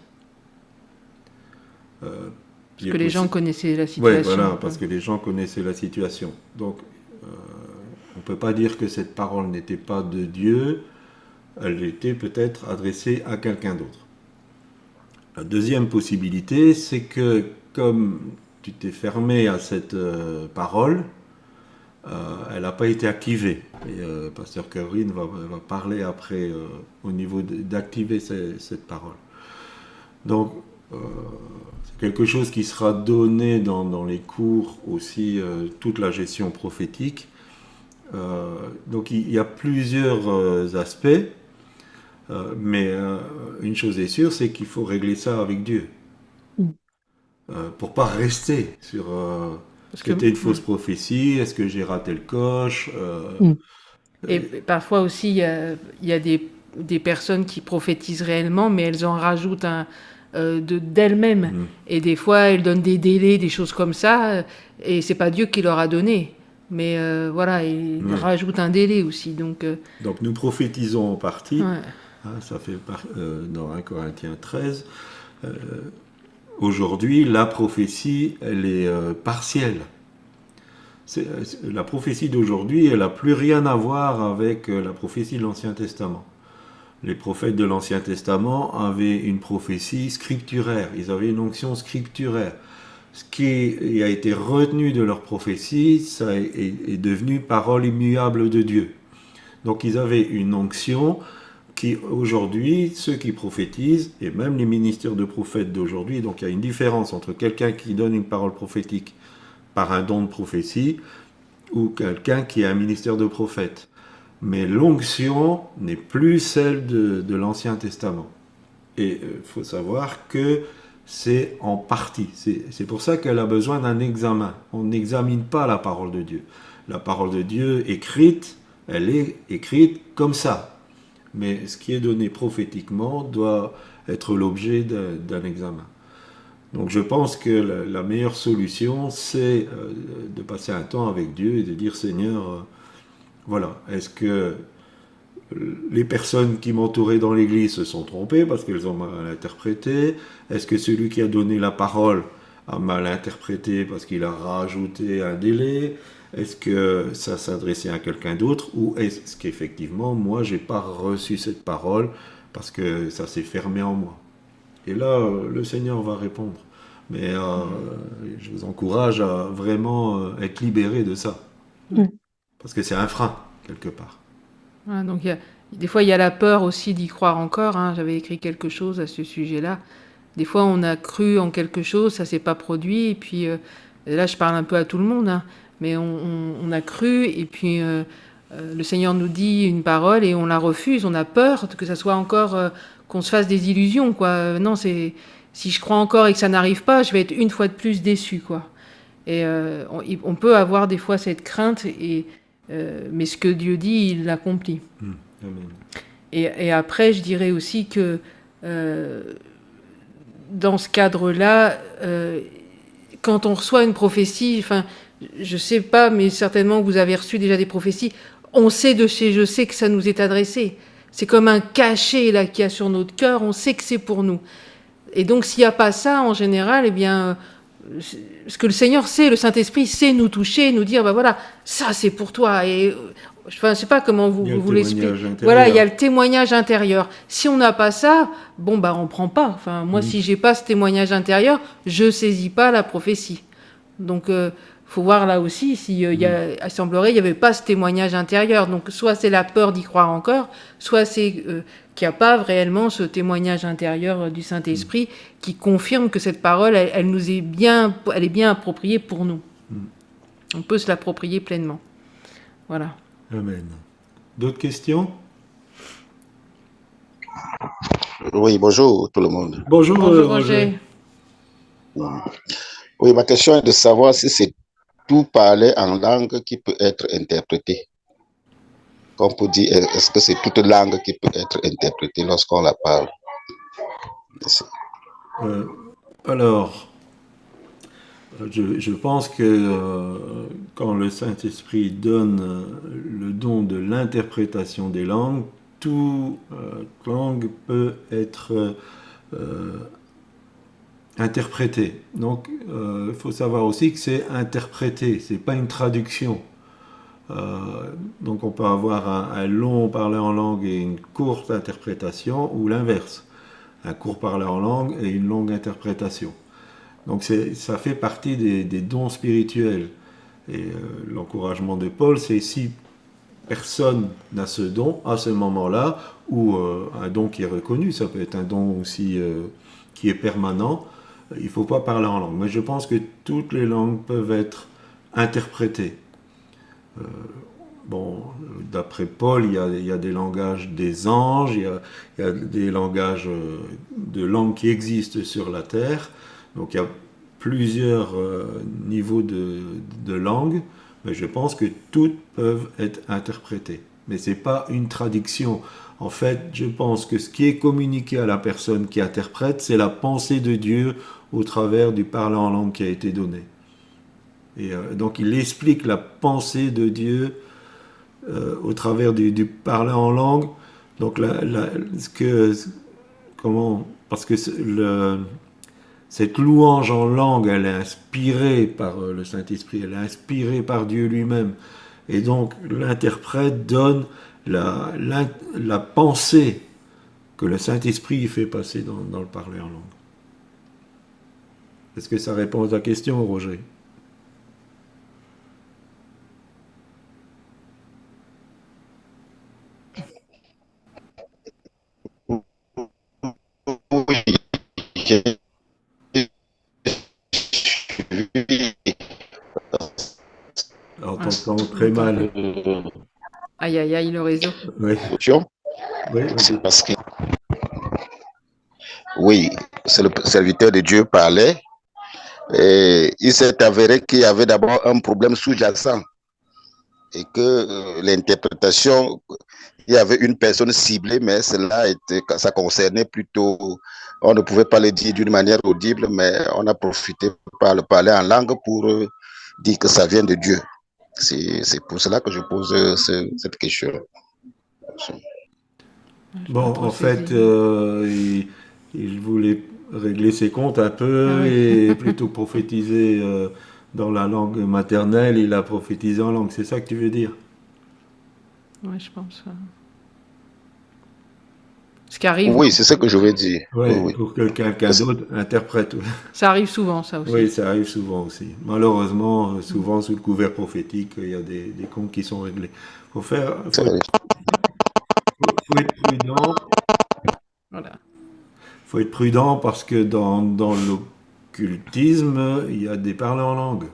Parce que les gens connaissaient la Oui, situation. voilà, parce que les gens connaissaient la situation. Donc, on ne peut pas dire que cette parole n'était pas de Dieu, elle était peut-être adressée à quelqu'un d'autre. La deuxième possibilité, c'est que comme tu t'es fermé à cette parole, elle n'a pas été activée. Et Pasteur Caroline va parler après au niveau d'activer cette parole. Donc, c'est quelque chose qui sera donné dans les cours aussi, toute la gestion prophétique. Donc, il y a plusieurs aspects, mais une chose est sûre, c'est qu'il faut régler ça avec Dieu. Pour pas rester sur c'était une fausse prophétie, est-ce que j'ai raté le coche Et parfois aussi, il y a des personnes qui prophétisent réellement, mais elles en rajoutent d'elles-mêmes. Et des fois, elles donnent des délais, des choses comme ça, et c'est pas Dieu qui leur a donné. Mais voilà, ils rajoutent un délai aussi. Donc nous prophétisons en partie. Ouais. Ça fait dans 1 Corinthiens 13. Aujourd'hui, la prophétie, elle est partielle. La prophétie d'aujourd'hui, elle n'a plus rien à voir avec la prophétie de l'Ancien Testament. Les prophètes de l'Ancien Testament avaient une prophétie scripturaire, ils avaient une onction scripturaire. Ce qui a été retenu de leur prophétie, ça est devenu parole immuable de Dieu. Donc ils avaient une onction qui aujourd'hui, ceux qui prophétisent, et même les ministères de prophètes d'aujourd'hui, donc il y a une différence entre quelqu'un qui donne une parole prophétique par un don de prophétie, ou quelqu'un qui a un ministère de prophète. Mais l'onction n'est plus celle de l'Ancien Testament. Et il faut savoir que c'est en partie. C'est pour ça qu'elle a besoin d'un examen. On n'examine pas la parole de Dieu. La parole de Dieu écrite, elle est écrite comme ça. Mais ce qui est donné prophétiquement doit être l'objet d'un examen. Donc je pense que la meilleure solution, c'est de passer un temps avec Dieu et de dire, Seigneur, voilà, est-ce que les personnes qui m'entouraient dans l'église se sont trompées parce qu'elles ont mal interprété? Est-ce que celui qui a donné la parole a mal interprété parce qu'il a rajouté un délai? Est-ce que ça s'adressait à quelqu'un d'autre? Ou est-ce qu'effectivement, moi, j'ai pas reçu cette parole parce que ça s'est fermé en moi? Et là, le Seigneur va répondre. Mais je vous encourage à vraiment être libéré de ça. Parce que c'est un frein, quelque part. Ouais, donc des fois, il y a la peur aussi d'y croire encore. Hein. J'avais écrit quelque chose à ce sujet-là. Des fois, on a cru en quelque chose, ça ne s'est pas produit. Et puis, là, je parle un peu à tout le monde. Hein, mais on a cru, et puis le Seigneur nous dit une parole et on la refuse. On a peur que ça soit encore... qu'on se fasse des illusions, quoi. Non, si je crois encore et que ça n'arrive pas, je vais être une fois de plus déçu, quoi. Et on peut avoir des fois cette crainte, mais ce que Dieu dit, il l'accomplit. Amen. Et après, je dirais aussi que dans ce cadre-là, quand on reçoit une prophétie, enfin, je sais pas, mais certainement que vous avez reçu déjà des prophéties, on sait je sais que ça nous est adressé. C'est comme un cachet là qu'il y a sur notre cœur, on sait que c'est pour nous. Et donc s'il n'y a pas ça, en général, eh bien, ce que le Seigneur sait, le Saint-Esprit sait nous toucher, nous dire, ben voilà, ça c'est pour toi. Et enfin, je sais pas comment vous l'expliquez. Voilà, il y a le témoignage intérieur. Si on n'a pas ça, bon bah on prend pas. Enfin, moi, si j'ai pas ce témoignage intérieur, je saisis pas la prophétie. Donc faut voir là aussi il semblerait il n'y avait pas ce témoignage intérieur. Donc soit c'est la peur d'y croire encore, soit c'est qu'il n'y a pas réellement ce témoignage intérieur du Saint-Esprit qui confirme que cette parole, elle est bien appropriée pour nous. On peut se l'approprier pleinement. Voilà. Amen. D'autres questions? Oui, bonjour tout le monde. Bonjour Roger. Oui, ma question est de savoir si c'est tout parler en langue qui peut être interprété. Comme pour dire, est-ce que c'est toute langue qui peut être interprétée lorsqu'on la parle? Alors, je pense que quand le Saint-Esprit donne le don de l'interprétation des langues, toute langue peut être interpréter. Donc, il faut savoir aussi que c'est interpréter, c'est pas une traduction. Donc, on peut avoir un long parler en langue et une courte interprétation, ou l'inverse, un court parler en langue et une longue interprétation. Donc, ça fait partie des dons spirituels. Et l'encouragement de Paul, c'est si personne n'a ce don à ce moment-là, ou un don qui est reconnu, ça peut être un don aussi qui est permanent, il ne faut pas parler en langue. Mais je pense que toutes les langues peuvent être interprétées. Bon, d'après Paul, il y a des langages des anges, il y a des langages de langues qui existent sur la terre. Donc il y a plusieurs niveaux de langue, mais je pense que toutes peuvent être interprétées. Mais ce n'est pas une traduction. En fait, je pense que ce qui est communiqué à la personne qui interprète, c'est la pensée de Dieu au travers du parler en langue qui a été donné. Et donc il explique la pensée de Dieu au travers du parler en langue. Donc parce que cette louange en langue, elle est inspirée par le Saint-Esprit, elle est inspirée par Dieu lui-même. Et donc l'interprète donne la pensée que le Saint-Esprit fait passer dans le parler en langue. Est-ce que ça répond à ta question, Roger? Oui, j'ai suivi. Alors, t'entends très mal. Aïe, aïe, aïe, le réseau. Oui, oui, C'est parce que, oui, c'est le serviteur de Dieu parlait. Et il s'est avéré qu'il y avait d'abord un problème sous-jacent et que l'interprétation, il y avait une personne ciblée, mais ça concernait plutôt, on ne pouvait pas le dire d'une manière audible, mais on a profité par le parler en langue pour dire que ça vient de Dieu. C'est pour cela que je pose cette question. Bon, en fait, il voulait régler ses comptes un peu et plutôt que prophétiser dans la langue maternelle, il a prophétisé en langue. C'est ça que tu veux dire? Oui, je pense. Ce qui arrive. Oui, c'est ce que je veux dire. Oui, pour que quelqu'un d'autre interprète. Ça arrive souvent, ça aussi. Oui, ça arrive souvent aussi. Malheureusement, souvent sous le couvert prophétique, il y a des comptes qui sont réglés. Faut être prudent. Voilà. Faut être prudent parce que dans l'occultisme, il y a des parlers en langue.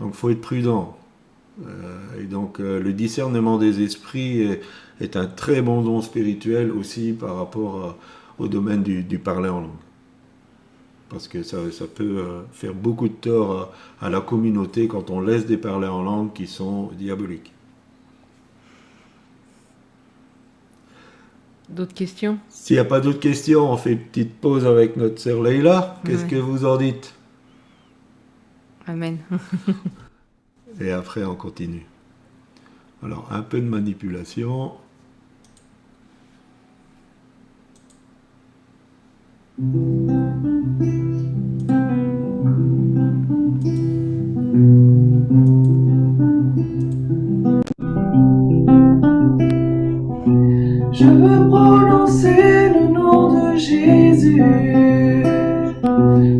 Donc, faut être prudent. Et donc, le discernement des esprits est un très bon don spirituel aussi par rapport au domaine du parler en langue. Parce que ça peut faire beaucoup de tort à la communauté quand on laisse des parlers en langue qui sont diaboliques. D'autres questions? S'il n'y a pas d'autres questions, on fait une petite pause avec notre sœur Leïla. Qu'est-ce que vous en dites? Amen. Et après, on continue. Alors, un peu de manipulation. Je veux prononcer le nom de Jésus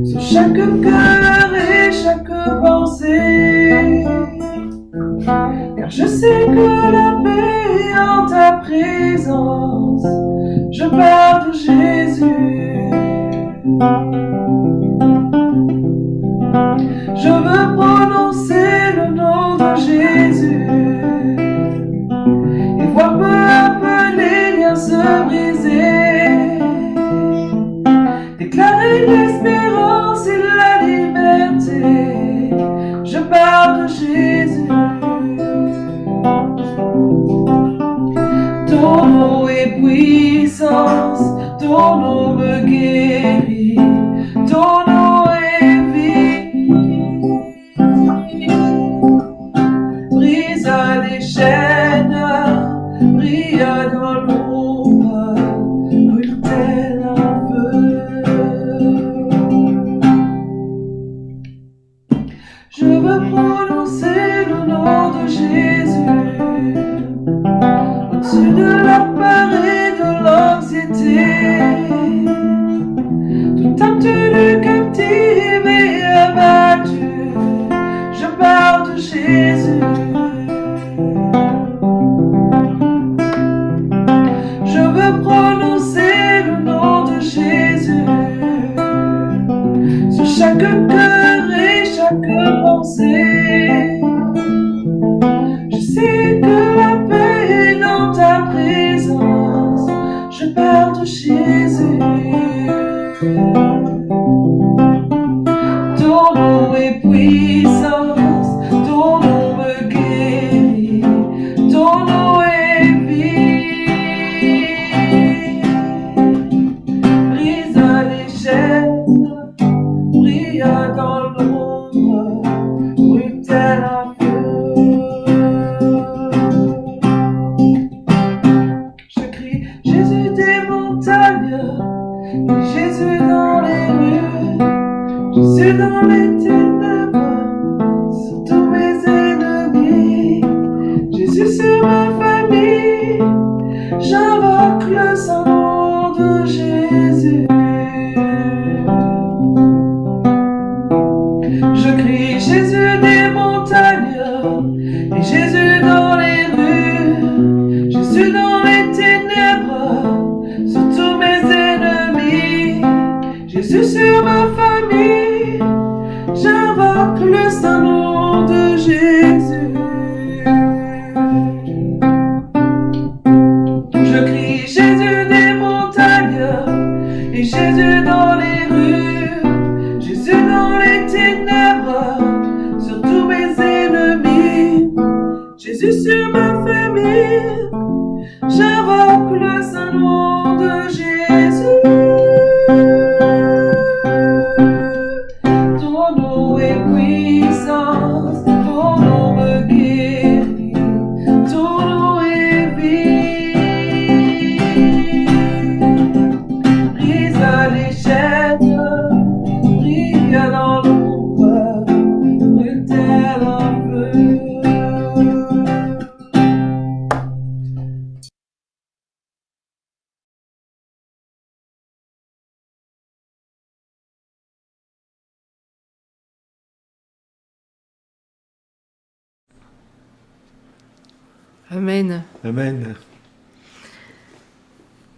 sur chaque cœur et chaque pensée, car je sais que la paix est en ta présence. Je parle de Jésus. Je veux prononcer le nom de Jésus et voir peu à peu les liens se briser, déclarer l'espérance et la liberté. Je parle de Jésus. Ton nom est puissance, ton nom me guérit, ton nom est vie. Brise les chaînes, brille dans l'ombre, brûle tel un feu. Jésus dans les ténèbres, sur tous mes ennemis, Jésus sur ma famille, j'invoque le saint nom de Jésus. Je crie Jésus des montagnes et Jésus dans les rues, Jésus dans les ténèbres, sur tous mes ennemis, Jésus sur ma famille, j'invoque le saint nom de Jésus. Ton nom est puissance, ton nom me guérit, ton nom est vie. Brise les chaînes, brille dans l'ombre, brûle tel un feu. Amen. Amen.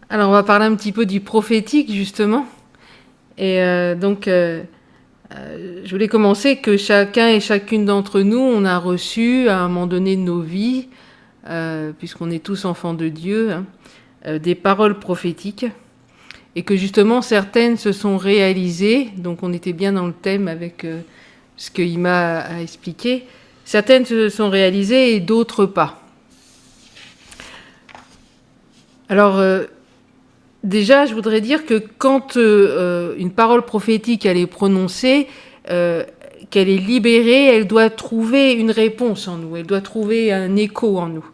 Alors, on va parler un petit peu du prophétique, justement. Et je voulais commencer que chacun et chacune d'entre nous, on a reçu à un moment donné de nos vies, puisqu'on est tous enfants de Dieu, des paroles prophétiques. Et que justement, certaines se sont réalisées. Donc, on était bien dans le thème avec ce que Ima a expliqué. Certaines se sont réalisées et d'autres pas. Alors, déjà, je voudrais dire que quand une parole prophétique elle est prononcée, qu'elle est libérée, elle doit trouver une réponse en nous, elle doit trouver un écho en nous.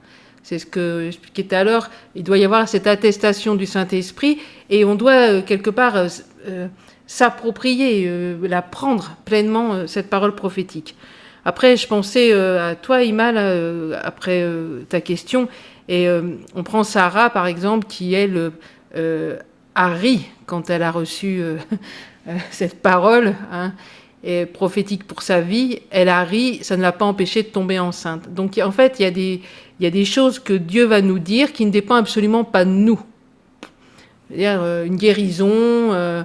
C'est ce que j'expliquais tout à l'heure, il doit y avoir cette attestation du Saint-Esprit et on doit quelque part s'approprier, la prendre pleinement, cette parole prophétique. Après, je pensais à toi, Ima, après ta question, et on prend Sarah, par exemple, qui, elle, a ri quand elle a reçu cette parole, et prophétique pour sa vie. Elle a ri, ça ne l'a pas empêchée de tomber enceinte. Donc, en fait, il y a des choses que Dieu va nous dire qui ne dépendent absolument pas de nous. C'est-à-dire une guérison,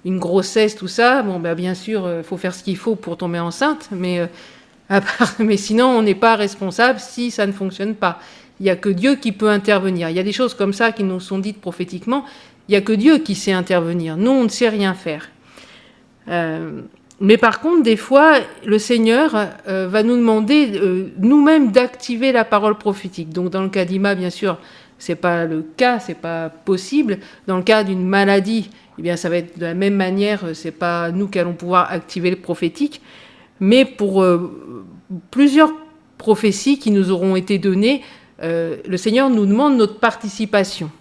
une grossesse, tout ça. Bon, ben, bien sûr, il faut faire ce qu'il faut pour tomber enceinte, mais sinon, on n'est pas responsable si ça ne fonctionne pas. Il n'y a que Dieu qui peut intervenir. Il y a des choses comme ça qui nous sont dites prophétiquement. Il n'y a que Dieu qui sait intervenir. Nous, on ne sait rien faire. Mais par contre, des fois, le Seigneur va nous demander nous-mêmes d'activer la parole prophétique. Donc, dans le cas d'Ima, bien sûr, c'est pas le cas, c'est pas possible. Dans le cas d'une maladie, eh bien, ça va être de la même manière. C'est pas nous qui allons pouvoir activer le prophétique. Mais pour plusieurs prophéties qui nous auront été données, le Seigneur nous demande notre participation.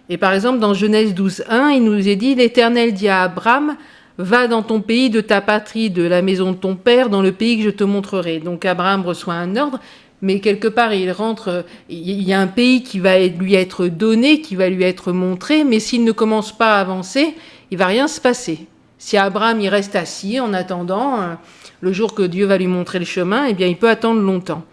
Et par exemple, dans Genèse 12:1, il nous est dit « L'Éternel dit à Abraham, va dans ton pays, de ta patrie, de la maison de ton père, dans le pays que je te montrerai. » Donc Abraham reçoit un ordre, mais quelque part, il y a un pays qui va lui être donné, qui va lui être montré, mais s'il ne commence pas à avancer, il va rien se passer. Si Abraham il reste assis en attendant le jour que Dieu va lui montrer le chemin, eh bien, il peut attendre longtemps.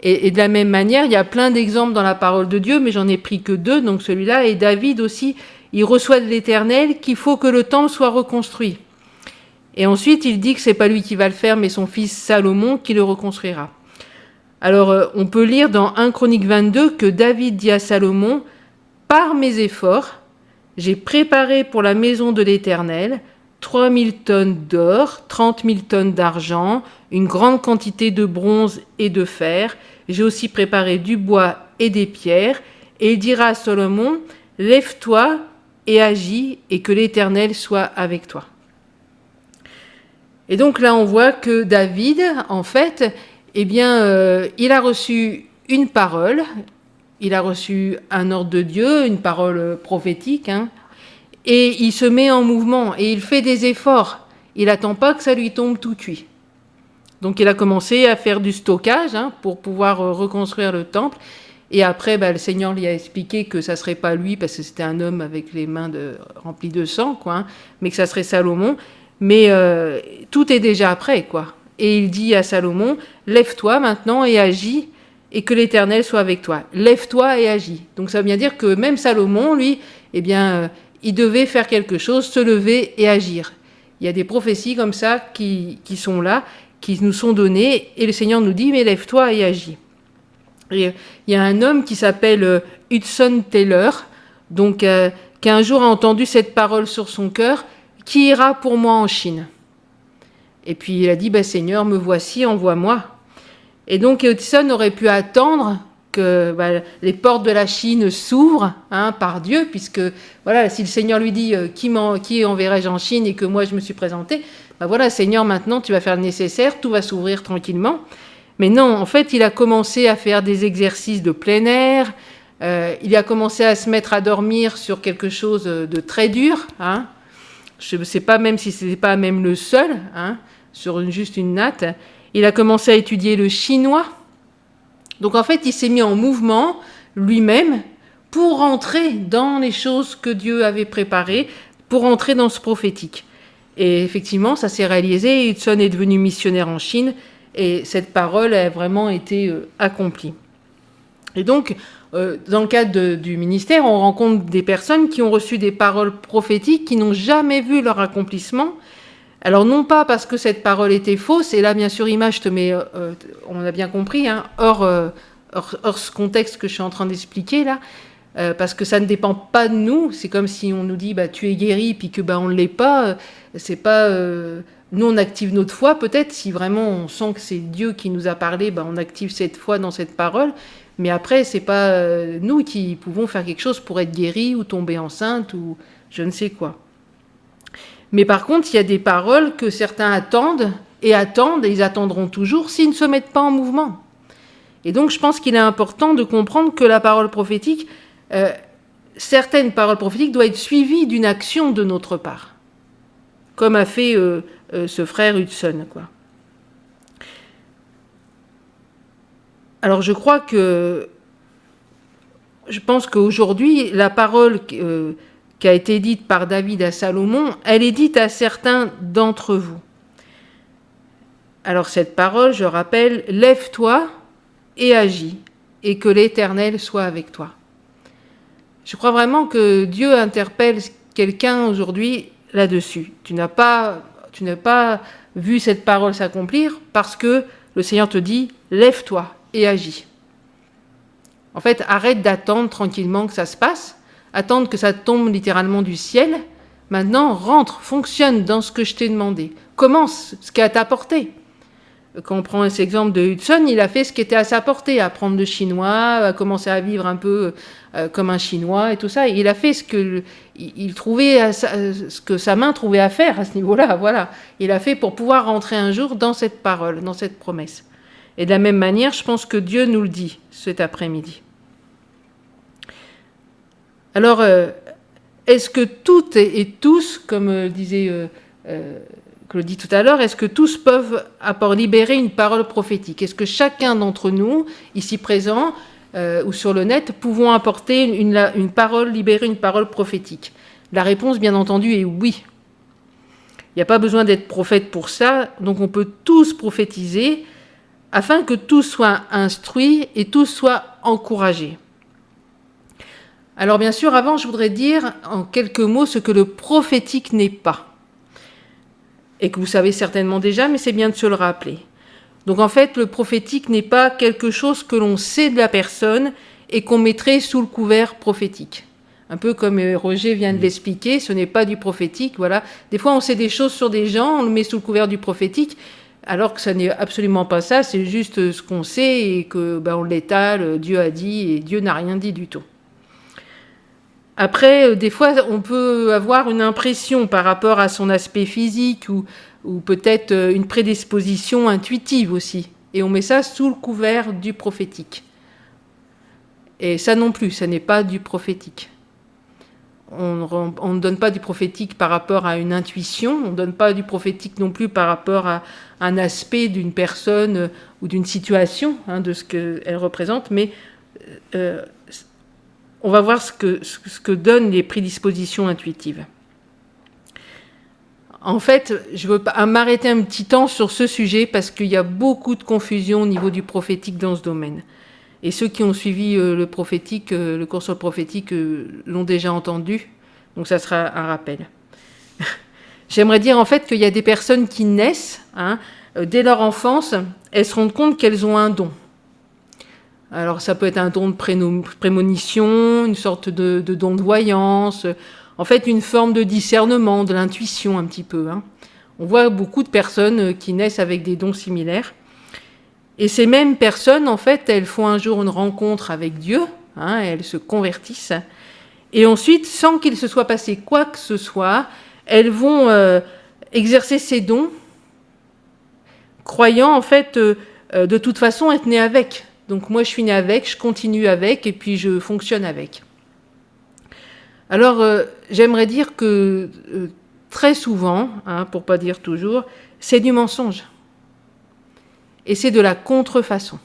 Et de la même manière, il y a plein d'exemples dans la parole de Dieu, mais j'en ai pris que 2, donc celui-là. Et David aussi, il reçoit de l'Éternel qu'il faut que le temple soit reconstruit. Et ensuite, il dit que c'est pas lui qui va le faire, mais son fils Salomon qui le reconstruira. Alors, on peut lire dans 1 Chronique 22 que David dit à Salomon, « Par mes efforts, j'ai préparé pour la maison de l'Éternel 3000 tonnes d'or, 30 000 tonnes d'argent, une grande quantité de bronze et de fer. J'ai aussi préparé du bois et des pierres. » Et il dira à Salomon, « Lève-toi et agis, et que l'Éternel soit avec toi. » Et donc là, on voit que David, en fait, eh bien, il a reçu une parole, il a reçu un ordre de Dieu, une parole prophétique, et il se met en mouvement, et il fait des efforts. Il n'attend pas que ça lui tombe tout cuit. Donc il a commencé à faire du stockage pour pouvoir reconstruire le temple. Et après, le Seigneur lui a expliqué que ça ne serait pas lui, parce que c'était un homme avec les mains remplies de sang, mais que ça serait Salomon. Mais tout est déjà prêt, quoi. Et il dit à Salomon, « Lève-toi maintenant et agis, et que l'Éternel soit avec toi. Lève-toi et agis. Donc ça veut bien dire que même Salomon, lui, eh bien, il devait faire quelque chose, se lever et agir. Il y a des prophéties comme ça qui sont là, qui nous sont données, et le Seigneur nous dit, mais lève-toi et agis. Et il y a un homme qui s'appelle Hudson Taylor, donc, qui un jour a entendu cette parole sur son cœur, qui ira pour moi en Chine? Et puis il a dit, Seigneur, me voici, envoie-moi. Et donc Hudson aurait pu attendre que les portes de la Chine s'ouvrent par Dieu, puisque voilà, si le Seigneur lui dit qui enverrai-je en Chine et que moi je me suis présenté, voilà, Seigneur, maintenant tu vas faire le nécessaire, tout va s'ouvrir tranquillement. Mais non, en fait, il a commencé à faire des exercices de plein air, il a commencé à se mettre à dormir sur quelque chose de très dur, je ne sais pas même si ce n'était pas même le seul, sur juste une natte. Il a commencé à étudier le chinois. Donc en fait, il s'est mis en mouvement lui-même pour rentrer dans les choses que Dieu avait préparées, pour rentrer dans ce prophétique. Et effectivement, ça s'est réalisé. Hudson est devenu missionnaire en Chine et cette parole a vraiment été accomplie. Et donc, dans le cadre du ministère, on rencontre des personnes qui ont reçu des paroles prophétiques, qui n'ont jamais vu leur accomplissement. Alors non pas parce que cette parole était fausse, et là bien sûr Image te met, on a bien compris, hors ce contexte que je suis en train d'expliquer là, parce que ça ne dépend pas de nous. C'est comme si on nous dit tu es guéri puis que on ne l'est pas. C'est pas nous, on active notre foi peut-être si vraiment on sent que c'est Dieu qui nous a parlé, on active cette foi dans cette parole. Mais après c'est pas nous qui pouvons faire quelque chose pour être guéri ou tomber enceinte ou je ne sais quoi. Mais par contre, il y a des paroles que certains attendent, et ils attendront toujours s'ils ne se mettent pas en mouvement. Et donc, je pense qu'il est important de comprendre que la parole prophétique, certaines paroles prophétiques doivent être suivies d'une action de notre part, comme a fait ce frère Hudson, quoi. Alors, je pense qu'aujourd'hui, la parole qui a été dite par David à Salomon, elle est dite à certains d'entre vous. Alors cette parole, je rappelle, lève-toi et agis, et que l'Éternel soit avec toi. Je crois vraiment que Dieu interpelle quelqu'un aujourd'hui là-dessus. Tu n'as pas vu cette parole s'accomplir parce que le Seigneur te dit, lève-toi et agis. En fait, arrête d'attendre tranquillement que ça se passe, attendre que ça tombe littéralement du ciel. Maintenant, rentre, fonctionne dans ce que je t'ai demandé. Commence ce qui est à ta portée. Quand on prend cet exemple de Hudson, il a fait ce qui était à sa portée, apprendre le chinois, à commencer à vivre un peu comme un chinois et tout ça. Il a fait ce que sa main trouvait à faire à ce niveau-là. Voilà. Il a fait pour pouvoir rentrer un jour dans cette parole, dans cette promesse. Et de la même manière, je pense que Dieu nous le dit cet après-midi. Alors, est-ce que toutes et tous, comme disait Claudie tout à l'heure, est-ce que tous peuvent libérer une parole prophétique? Est-ce que chacun d'entre nous, ici présent ou sur le net, pouvons apporter une parole, libérer une parole prophétique? La réponse, bien entendu, est oui. Il n'y a pas besoin d'être prophète pour ça, donc on peut tous prophétiser afin que tous soient instruits et tous soient encouragés. Alors bien sûr, avant, je voudrais dire en quelques mots ce que le prophétique n'est pas. Et que vous savez certainement déjà, mais c'est bien de se le rappeler. Donc en fait, le prophétique n'est pas quelque chose que l'on sait de la personne et qu'on mettrait sous le couvert prophétique. Un peu comme Roger vient de l'expliquer, ce n'est pas du prophétique, voilà. Des fois, on sait des choses sur des gens, on le met sous le couvert du prophétique, alors que ça n'est absolument pas ça, c'est juste ce qu'on sait et que on l'étale, Dieu a dit et Dieu n'a rien dit du tout. Après, des fois, on peut avoir une impression par rapport à son aspect physique ou peut-être une prédisposition intuitive aussi. Et on met ça sous le couvert du prophétique. Et ça non plus, ça n'est pas du prophétique. On ne donne pas du prophétique par rapport à une intuition, on ne donne pas du prophétique non plus par rapport à un aspect d'une personne ou d'une situation, de ce qu'elle représente, mais on va voir ce que donnent les prédispositions intuitives. En fait, je veux m'arrêter un petit temps sur ce sujet parce qu'il y a beaucoup de confusion au niveau du prophétique dans ce domaine. Et ceux qui ont suivi le prophétique, le cours sur le prophétique, l'ont déjà entendu. Donc ça sera un rappel. J'aimerais dire en fait qu'il y a des personnes qui naissent, dès leur enfance, elles se rendent compte qu'elles ont un don. Alors ça peut être un don de prémonition, une sorte de don de voyance, en fait une forme de discernement, de l'intuition un petit peu. On voit beaucoup de personnes qui naissent avec des dons similaires. Et ces mêmes personnes, en fait, elles font un jour une rencontre avec Dieu, elles se convertissent, et ensuite, sans qu'il se soit passé quoi que ce soit, elles vont exercer ces dons, croyant en fait de toute façon être nées avec. Donc moi je suis née avec, je continue avec, et puis je fonctionne avec. Alors j'aimerais dire que très souvent, pour pas dire toujours, c'est du mensonge. Et c'est de la contrefaçon.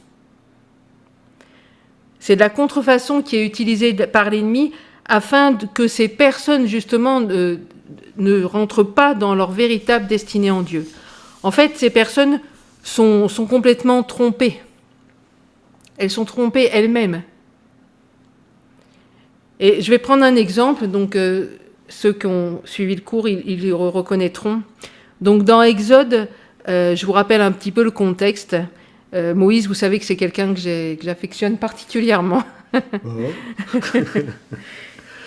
C'est de la contrefaçon qui est utilisée par l'ennemi afin que ces personnes, justement, ne rentrent pas dans leur véritable destinée en Dieu. En fait, ces personnes sont complètement trompées. Elles sont trompées elles-mêmes. Et je vais prendre un exemple, donc ceux qui ont suivi le cours, ils le reconnaîtront. Donc dans Exode, je vous rappelle un petit peu le contexte. Moïse, vous savez que c'est quelqu'un que j'affectionne particulièrement.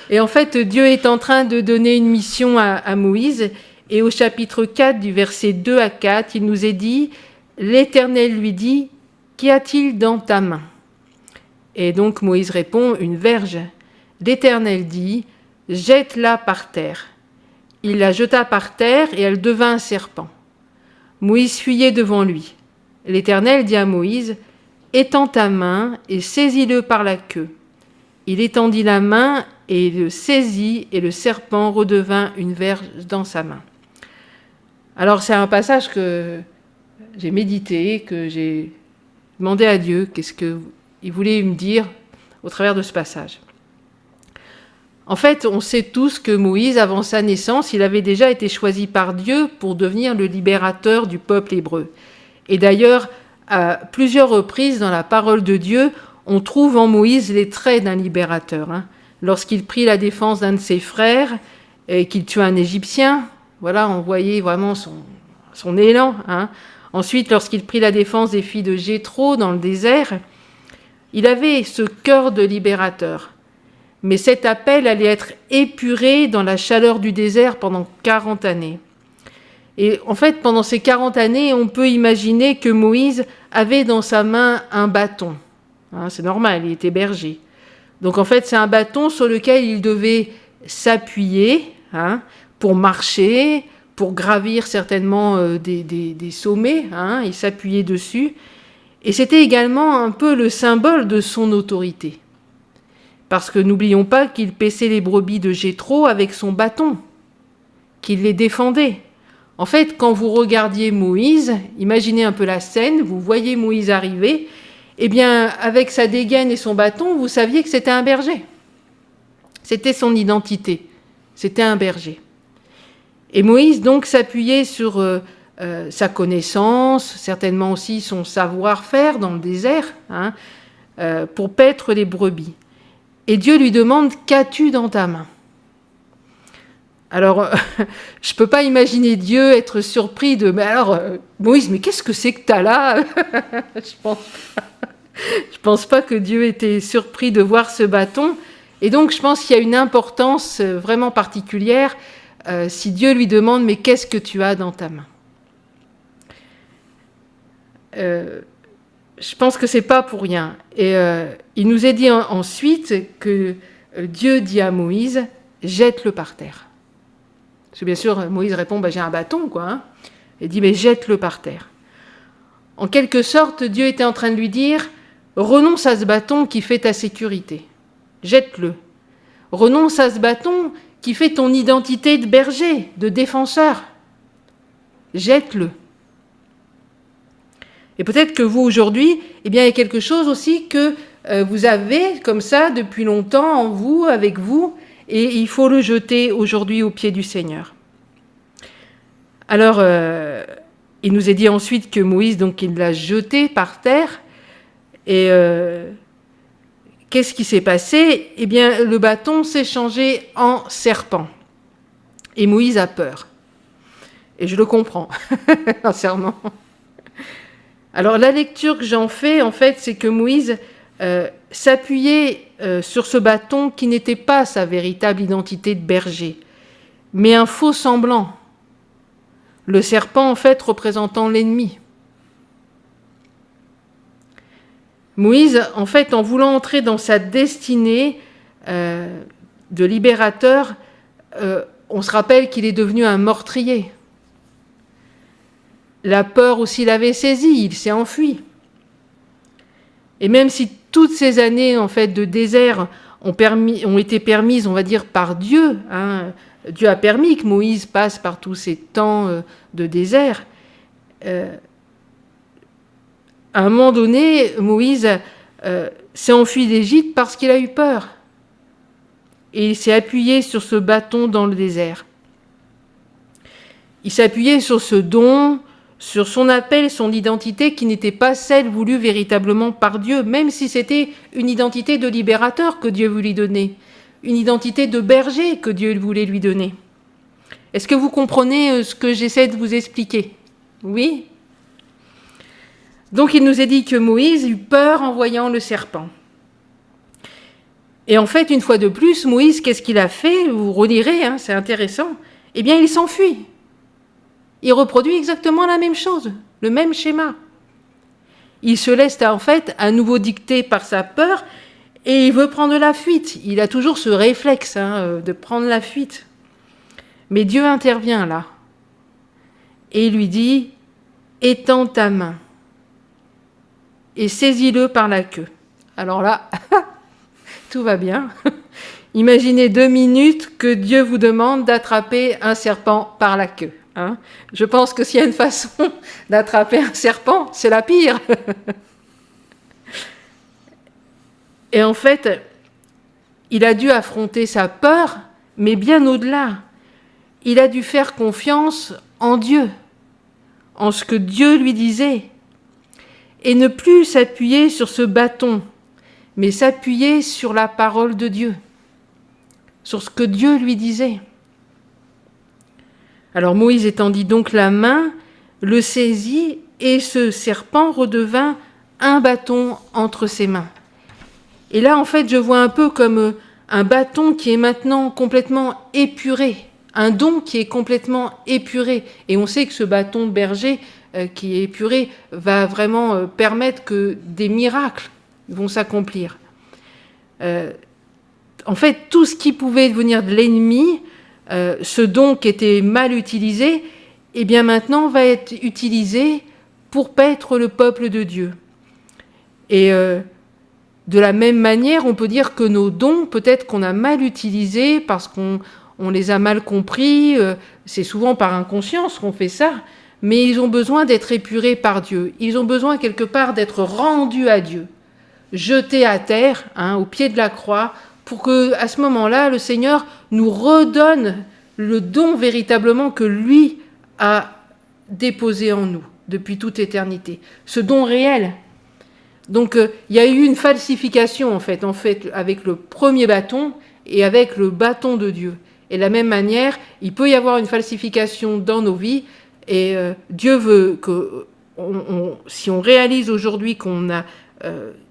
Et en fait, Dieu est en train de donner une mission à Moïse. Et au chapitre 4, du verset 2 à 4, il nous est dit, « L'Éternel lui dit, qu'y a-t-il dans ta main ?» Et donc Moïse répond, « Une verge. » L'Éternel dit, « Jette-la par terre. » Il la jeta par terre et elle devint un serpent. Moïse fuyait devant lui. L'Éternel dit à Moïse, « Étends ta main et saisis-le par la queue. » Il étendit la main et le saisit, et le serpent redevint une verge dans sa main. Alors c'est un passage que j'ai médité, que j'ai demandé à Dieu, qu'est-ce qu'il voulait me dire au travers de ce passage. En fait, on sait tous que Moïse, avant sa naissance, il avait déjà été choisi par Dieu pour devenir le libérateur du peuple hébreu. Et d'ailleurs, à plusieurs reprises dans la parole de Dieu, on trouve en Moïse les traits d'un libérateur. Lorsqu'il prit la défense d'un de ses frères et qu'il tua un Égyptien, voilà, on voyait vraiment son élan. Ensuite, lorsqu'il prit la défense des filles de Jéthro dans le désert, il avait ce cœur de libérateur. Mais cet appel allait être épuré dans la chaleur du désert pendant 40 années. Et en fait, pendant ces 40 années, on peut imaginer que Moïse avait dans sa main un bâton. C'est normal, il était berger. Donc en fait, c'est un bâton sur lequel il devait s'appuyer pour marcher, pour gravir certainement des sommets. Il s'appuyait dessus. Et c'était également un peu le symbole de son autorité. Parce que n'oublions pas qu'il paissait les brebis de Jéthro avec son bâton, qu'il les défendait. En fait, quand vous regardiez Moïse, imaginez un peu la scène, vous voyez Moïse arriver, eh bien, avec sa dégaine et son bâton, vous saviez que c'était un berger. C'était son identité, c'était un berger. Et Moïse, donc, s'appuyait sur sa connaissance, certainement aussi son savoir-faire dans le désert, pour paître les brebis. Et Dieu lui demande, « Qu'as-tu dans ta main ?» Alors, je ne peux pas imaginer Dieu être surpris de « Mais alors, Moïse, mais qu'est-ce que c'est que tu as là ?» Je pense pas que Dieu était surpris de voir ce bâton. Et donc, je pense qu'il y a une importance vraiment particulière si Dieu lui demande « Mais qu'est-ce que tu as dans ta main ?» Je pense que c'est pas pour rien. Et il nous est dit ensuite que Dieu dit à Moïse, jette-le par terre. Parce que bien sûr, Moïse répond, j'ai un bâton, quoi. Il dit, mais jette-le par terre. En quelque sorte, Dieu était en train de lui dire, renonce à ce bâton qui fait ta sécurité. Jette-le. Renonce à ce bâton qui fait ton identité de berger, de défenseur. Jette-le. Et peut-être que vous, aujourd'hui, il y a quelque chose aussi que vous avez comme ça depuis longtemps en vous, avec vous, et il faut le jeter aujourd'hui aux pieds du Seigneur. Alors, il nous est dit ensuite que Moïse, donc, il l'a jeté par terre, et qu'est-ce qui s'est passé? Eh bien, le bâton s'est changé en serpent. Et Moïse a peur. Et je le comprends, sincèrement. Alors, la lecture que j'en fais, en fait, c'est que Moïse s'appuyait sur ce bâton qui n'était pas sa véritable identité de berger, mais un faux semblant. Le serpent, en fait, représentant l'ennemi. Moïse, en fait, en voulant entrer dans sa destinée de libérateur, on se rappelle qu'il est devenu un meurtrier. La peur aussi l'avait saisi, il s'est enfui. Et même si toutes ces années, en fait, de désert ont été permises, on va dire, par Dieu, hein, Dieu a permis que Moïse passe par tous ces temps de désert. À un moment donné, Moïse s'est enfui d'Égypte parce qu'il a eu peur. Et il s'est appuyé sur ce bâton dans le désert. Il s'est appuyé sur ce don, sur son appel, son identité qui n'était pas celle voulue véritablement par Dieu, même si c'était une identité de libérateur que Dieu voulait lui donner, une identité de berger que Dieu voulait lui donner. Est-ce que vous comprenez ce que j'essaie de vous expliquer? Oui? Donc il nous est dit que Moïse eut peur en voyant le serpent. Et en fait, une fois de plus, Moïse, qu'est-ce qu'il a fait? Vous relirez, hein, c'est intéressant. Eh bien, il s'enfuit. Il reproduit exactement la même chose, le même schéma. Il se laisse en fait à nouveau dicter par sa peur et il veut prendre la fuite. Il a toujours ce réflexe de prendre la fuite. Mais Dieu intervient là et il lui dit « Étends ta main et saisis-le par la queue. » Alors là, tout va bien. Imaginez 2 minutes que Dieu vous demande d'attraper un serpent par la queue. Hein? Je pense que s'il y a une façon d'attraper un serpent, c'est la pire. Et en fait, il a dû affronter sa peur, mais bien au-delà. Il a dû faire confiance en Dieu, en ce que Dieu lui disait, et ne plus s'appuyer sur ce bâton, mais s'appuyer sur la parole de Dieu, sur ce que Dieu lui disait. Alors Moïse étendit donc la main, le saisit, et ce serpent redevint un bâton entre ses mains. Et là, en fait, je vois un peu comme un bâton qui est maintenant complètement épuré, un don qui est complètement épuré. Et on sait que ce bâton de berger qui est épuré va vraiment permettre que des miracles vont s'accomplir. En fait, tout ce qui pouvait venir de l'ennemi, ce don qui était mal utilisé, eh bien maintenant va être utilisé pour paître le peuple de Dieu. Et de la même manière, on peut dire que nos dons, peut-être qu'on a mal utilisés parce qu'on les a mal compris, c'est souvent par inconscience qu'on fait ça, mais ils ont besoin d'être épurés par Dieu. Ils ont besoin quelque part d'être rendus à Dieu, jetés à terre, au pied de la croix, pour que, à ce moment-là, le Seigneur nous redonne le don véritablement que lui a déposé en nous depuis toute éternité. Ce don réel. Donc, il y a eu une falsification, en fait, avec le premier bâton et avec le bâton de Dieu. Et de la même manière, il peut y avoir une falsification dans nos vies, et Dieu veut que, si on réalise aujourd'hui qu'on a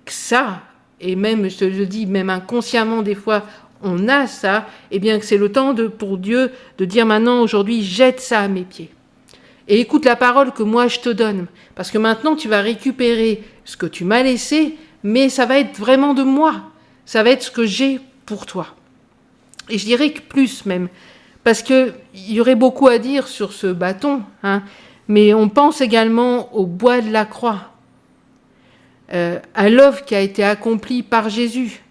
ça, et même, je le dis, même inconsciemment, des fois, on a ça, eh bien que c'est le temps pour Dieu de dire maintenant, aujourd'hui, jette ça à mes pieds. Et écoute la parole que moi je te donne, parce que maintenant tu vas récupérer ce que tu m'as laissé, mais ça va être vraiment de moi, ça va être ce que j'ai pour toi. Et je dirais que plus même, parce qu'il y aurait beaucoup à dire sur ce bâton, mais on pense également au bois de la croix, à l'œuvre qui a été accomplie par Jésus,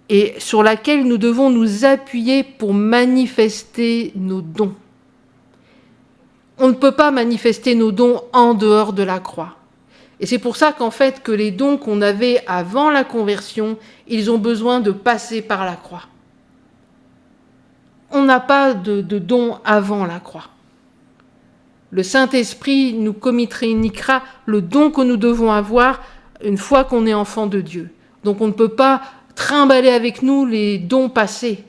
et sur laquelle nous devons nous appuyer pour manifester nos dons. On ne peut pas manifester nos dons en dehors de la croix. Et c'est pour ça qu'en fait, que les dons qu'on avait avant la conversion, ils ont besoin de passer par la croix. On n'a pas de dons avant la croix. Le Saint-Esprit nous communiquera le don que nous devons avoir une fois qu'on est enfant de Dieu. Donc on ne peut pas trimballer avec nous les dons passés.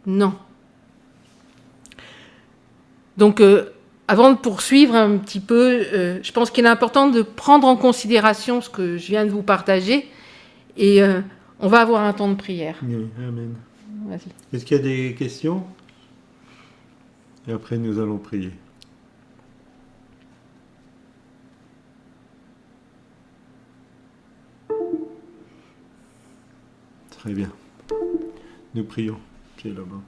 Non. Donc avant de poursuivre un petit peu, je pense qu'il est important de prendre en considération ce que je viens de vous partager et on va avoir un temps de prière. Oui, amen. Vas-y. Est-ce qu'il y a des questions? Et après, nous allons prier. Très bien. Nous prions. C'est là-bas.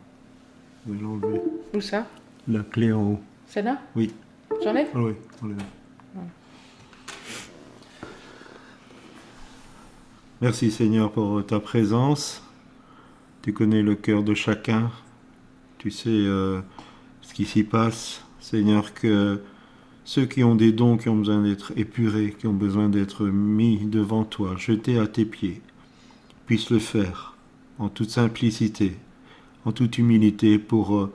Vous allez l'enlever. Où ça? La clé en haut. Celle-là? Oui. J'enlève? Ah oui, enlève. Merci Seigneur pour ta présence. Tu connais le cœur de chacun. Tu sais ce qui s'y passe. Seigneur, que ceux qui ont des dons, qui ont besoin d'être épurés, qui ont besoin d'être mis devant toi, jetés à tes pieds, puissent le faire en toute simplicité, en toute humilité, pour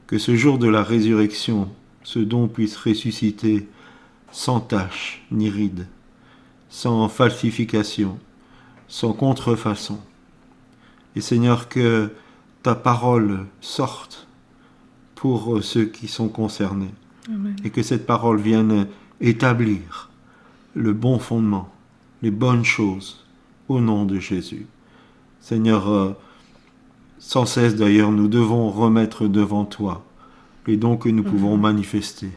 que ce jour de la résurrection, ce don puisse ressusciter sans tache ni ride, sans falsification, sans contrefaçon. Et Seigneur, que ta parole sorte pour ceux qui sont concernés. Amen. Et que cette parole vienne établir le bon fondement, les bonnes choses, au nom de Jésus. Seigneur, sans cesse d'ailleurs, nous devons remettre devant toi les dons que nous pouvons manifester,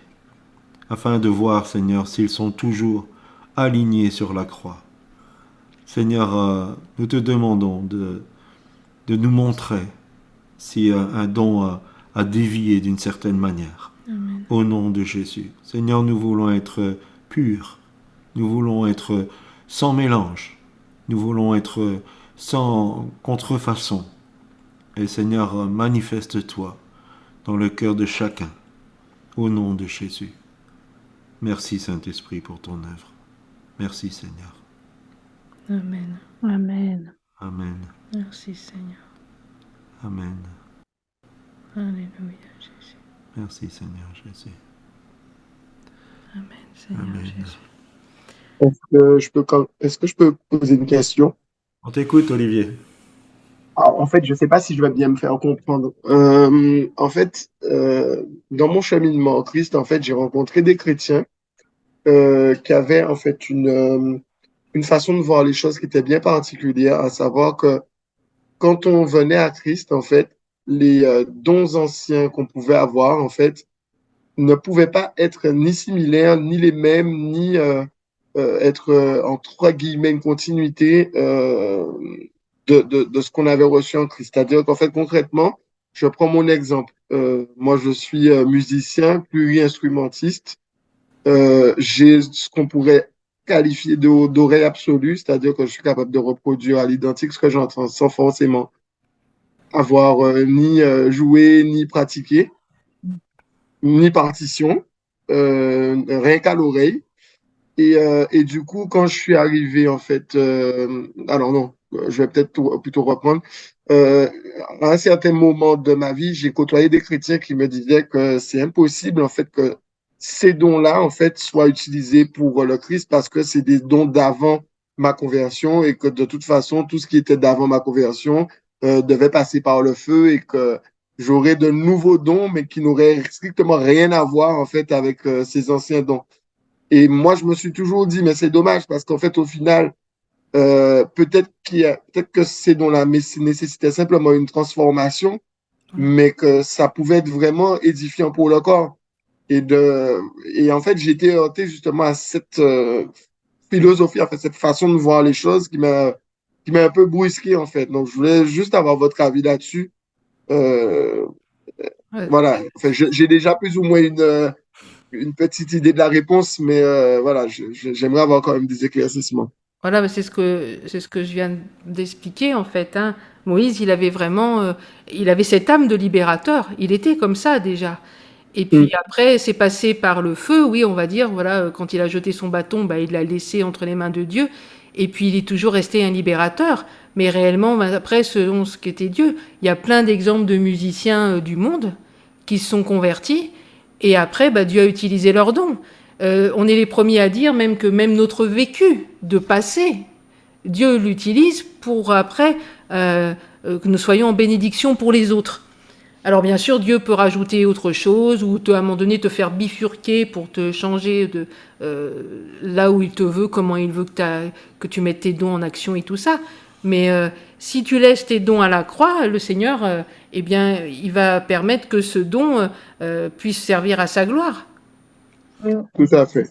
afin de voir, Seigneur, s'ils sont toujours alignés sur la croix. Seigneur, nous te demandons de nous montrer si un don a dévié d'une certaine manière. Amen. Au nom de Jésus. Seigneur, nous voulons être purs. Nous voulons être sans mélange. Nous voulons être sans contrefaçon. Et Seigneur, manifeste-toi dans le cœur de chacun. Au nom de Jésus. Merci Saint-Esprit pour ton œuvre. Merci Seigneur. Amen. Amen. Amen. Merci Seigneur. Amen. Alléluia Jésus. Merci Seigneur Jésus. Amen Seigneur Amen. Jésus. Est-ce que je peux poser une question? On t'écoute Olivier. Alors, en fait, je ne sais pas si je vais bien me faire comprendre. Dans mon cheminement en Christ, en fait, j'ai rencontré des chrétiens qui avaient en fait une façon de voir les choses qui était bien particulière, à savoir que quand on venait à Christ, en fait, les dons anciens qu'on pouvait avoir, en fait, ne pouvaient pas être ni similaires, ni les mêmes, ni être, entre guillemets, une continuité de ce qu'on avait reçu en Christ. C'est-à-dire qu'en fait, concrètement, je prends mon exemple. Moi, je suis musicien, pluri-instrumentiste. J'ai ce qu'on pourrait qualifier d'oreille absolue, c'est-à-dire que je suis capable de reproduire à l'identique ce que j'entends sans forcément avoir ni joué, ni pratiqué, ni partition, rien qu'à l'oreille. Et du coup, quand je suis arrivé, en fait, alors non, je vais peut-être plutôt reprendre. À un certain moment de ma vie, j'ai côtoyé des chrétiens qui me disaient que c'est impossible, en fait, que ces dons-là, en fait, soient utilisés pour le Christ parce que c'est des dons d'avant ma conversion et que de toute façon, tout ce qui était d'avant ma conversion devait passer par le feu et que j'aurais de nouveaux dons, mais qui n'auraient strictement rien à voir, en fait, avec ces anciens dons. Et moi, je me suis toujours dit, mais c'est dommage parce qu'en fait, au final, peut-être que ces dons-là nécessitaient simplement une transformation, mais que ça pouvait être vraiment édifiant pour le corps. Et en fait, j'ai été heurté justement à cette philosophie, en fait, cette façon de voir les choses qui m'a un peu brusqué, en fait. Donc, je voulais juste avoir votre avis là-dessus. Voilà. Enfin, j'ai déjà plus ou moins une petite idée de la réponse, mais voilà, j'aimerais avoir quand même des éclaircissements. Voilà, mais c'est ce que je viens d'expliquer en fait. Hein. Moïse, il avait vraiment, il avait cette âme de libérateur. Il était comme ça déjà. Et puis après, c'est passé par le feu, oui, on va dire. Voilà, quand il a jeté son bâton, bah, il l'a laissé entre les mains de Dieu. Et puis il est toujours resté un libérateur. Mais réellement, bah, après, selon ce qu'était Dieu, il y a plein d'exemples de musiciens du monde qui se sont convertis. Et après, bah, Dieu a utilisé leurs dons. On est les premiers à dire même que même notre vécu de passé Dieu l'utilise pour après que nous soyons en bénédiction pour les autres. Alors bien sûr, Dieu peut rajouter autre chose ou à un moment donné te faire bifurquer pour te changer de là où il te veut, comment il veut que tu mettes tes dons en action et tout ça. Mais si tu laisses tes dons à la croix, le Seigneur, eh bien, il va permettre que ce don puisse servir à sa gloire. Tout à fait.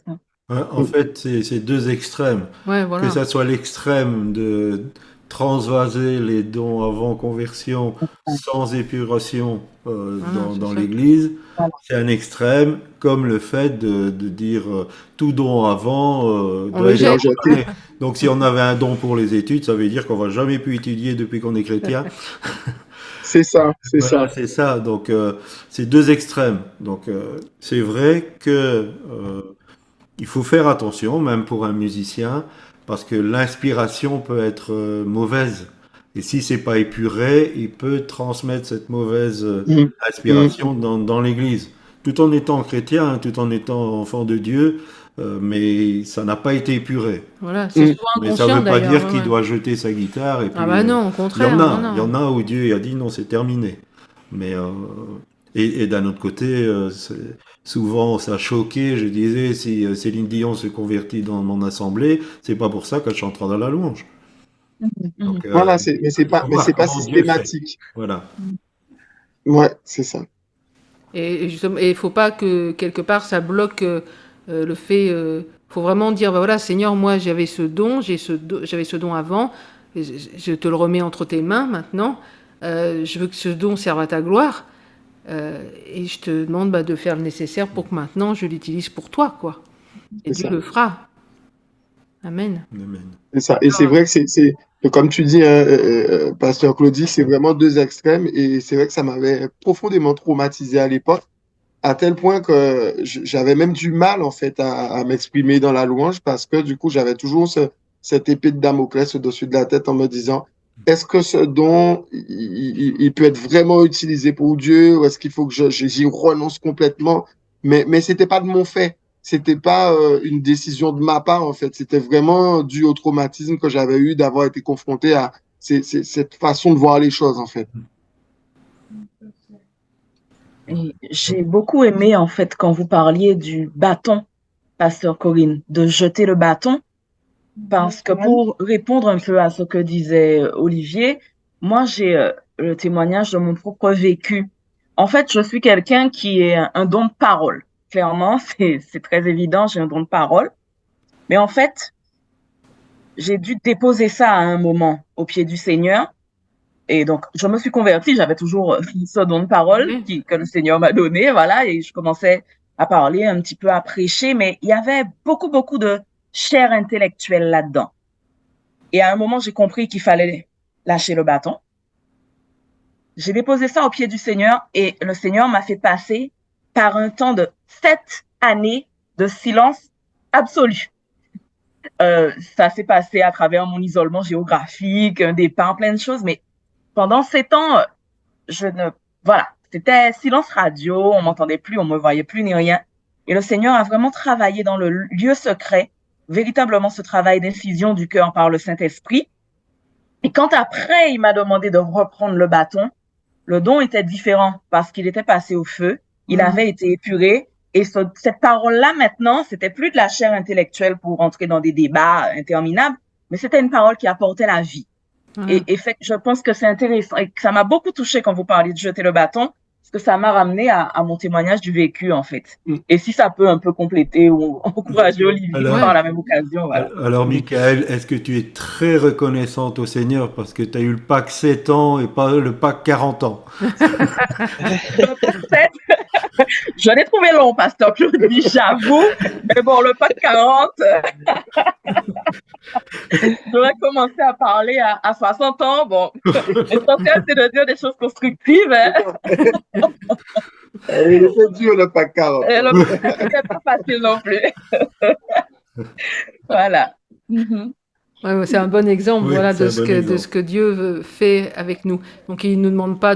Ouais, en fait, c'est deux extrêmes. Ouais, voilà. Que ça soit l'extrême de transvaser les dons avant conversion sans épuration c'est dans ça. l'Église, Voilà. c'est un extrême, comme le fait de dire tout don avant doit le être jette. abandonné. Donc si on avait un don pour les études, ça veut dire qu'on va jamais pu étudier depuis qu'on est chrétien. C'est ça, c'est Voilà, ça. c'est ça. Donc, c'est deux extrêmes. Donc, c'est vrai que il faut faire attention, même pour un musicien, parce que l'inspiration peut être mauvaise. Et si c'est pas épuré, il peut transmettre cette mauvaise Mm. inspiration dans l'Église, tout en étant chrétien, hein, tout en étant enfant de Dieu, mais ça n'a pas été épuré. Voilà, c'est souvent Mais ça inconscient veut pas d'ailleurs. dire ouais, qu'il ouais. doit jeter sa guitare et puis. Ah bah non, au Il y contraire. en a, non, il y en non. a où Dieu a dit non, c'est terminé. Mais et d'un autre côté, souvent ça a choqué. Je disais, si Céline Dion se convertit dans mon assemblée, c'est pas pour ça qu'elle chantera dans la louange. Donc, Voilà, mais c'est il pas, faut mais voir c'est pas comment Dieu fait. systématique. Voilà. Ouais, c'est ça. Et justement, il faut pas que quelque part ça bloque le fait. Faut vraiment dire, bah voilà, Seigneur, moi j'avais ce don, j'avais ce don avant, je te le remets entre tes mains maintenant. Je veux que ce don serve à ta gloire. Et je te demande de faire le nécessaire pour que maintenant je l'utilise pour toi, quoi. Et C'est Dieu ça. le fera. Amen. Amen. C'est ça. Et c'est vrai que comme tu dis, hein, Pasteur Claudie, c'est vraiment deux extrêmes. Et c'est vrai que ça m'avait profondément traumatisé à l'époque, à tel point que j'avais même du mal, en fait, à m'exprimer dans la louange parce que, du coup, j'avais toujours cette épée de Damoclès au-dessus de la tête en me disant, est-ce que ce don, il peut être vraiment utilisé pour Dieu ou est-ce qu'il faut que j'y renonce complètement? Mais c'était pas de mon fait. C'était pas une décision de ma part, en fait. C'était vraiment dû au traumatisme que j'avais eu d'avoir été confronté à cette façon de voir les choses, en fait. Et j'ai beaucoup aimé, en fait, quand vous parliez du bâton, Pasteur Corinne, de jeter le bâton, parce que pour répondre un peu à ce que disait Olivier, moi, j'ai le témoignage de mon propre vécu. En fait, je suis quelqu'un qui a un don de parole. Clairement, c'est très évident, j'ai un don de parole. Mais en fait, j'ai dû déposer ça à un moment au pied du Seigneur. Et donc, je me suis convertie, j'avais toujours ce don de parole que le Seigneur m'a donné, voilà, et je commençais à parler un petit peu, à prêcher, mais il y avait beaucoup, beaucoup de chair intellectuelle là-dedans. Et à un moment, j'ai compris qu'il fallait lâcher le bâton. J'ai déposé ça au pied du Seigneur et le Seigneur m'a fait passer par un temps de 7 années de silence absolu. Ça s'est passé à travers mon isolement géographique, un départ, plein de choses, mais pendant 7 ans, voilà, c'était silence radio, on m'entendait plus, on me voyait plus ni rien. Et le Seigneur a vraiment travaillé dans le lieu secret, véritablement ce travail d'incision du cœur par le Saint-Esprit. Et quand après, il m'a demandé de reprendre le bâton, le don était différent parce qu'il était passé au feu, il avait été épuré. Et cette parole-là, maintenant, c'était plus de la chair intellectuelle pour entrer dans des débats interminables, mais c'était une parole qui apportait la vie. Et fait, je pense que c'est intéressant et que ça m'a beaucoup touché quand vous parliez de jeter le bâton, parce que ça m'a ramené à mon témoignage du vécu, en fait. Et si ça peut un peu compléter ou encourager Olivier par la même occasion, voilà. Alors, Michael, est-ce que tu es très reconnaissante au Seigneur parce que tu as eu le pack 7 ans et pas le pack 40 ans? Je l'ai trouvé long, Pasteur Claudie, j'avoue. Mais bon, le pack 40, j'aurais commencé à parler à 60 ans. Bon, l'essentiel, c'est de dire des choses constructives. Hein. Il était dur, le pack 40. Le pack n'est pas facile non plus. Voilà. Ouais, c'est un bon exemple, Oui, voilà, c'est de un bon exemple. ce que Dieu fait avec nous. Donc, il ne nous demande pas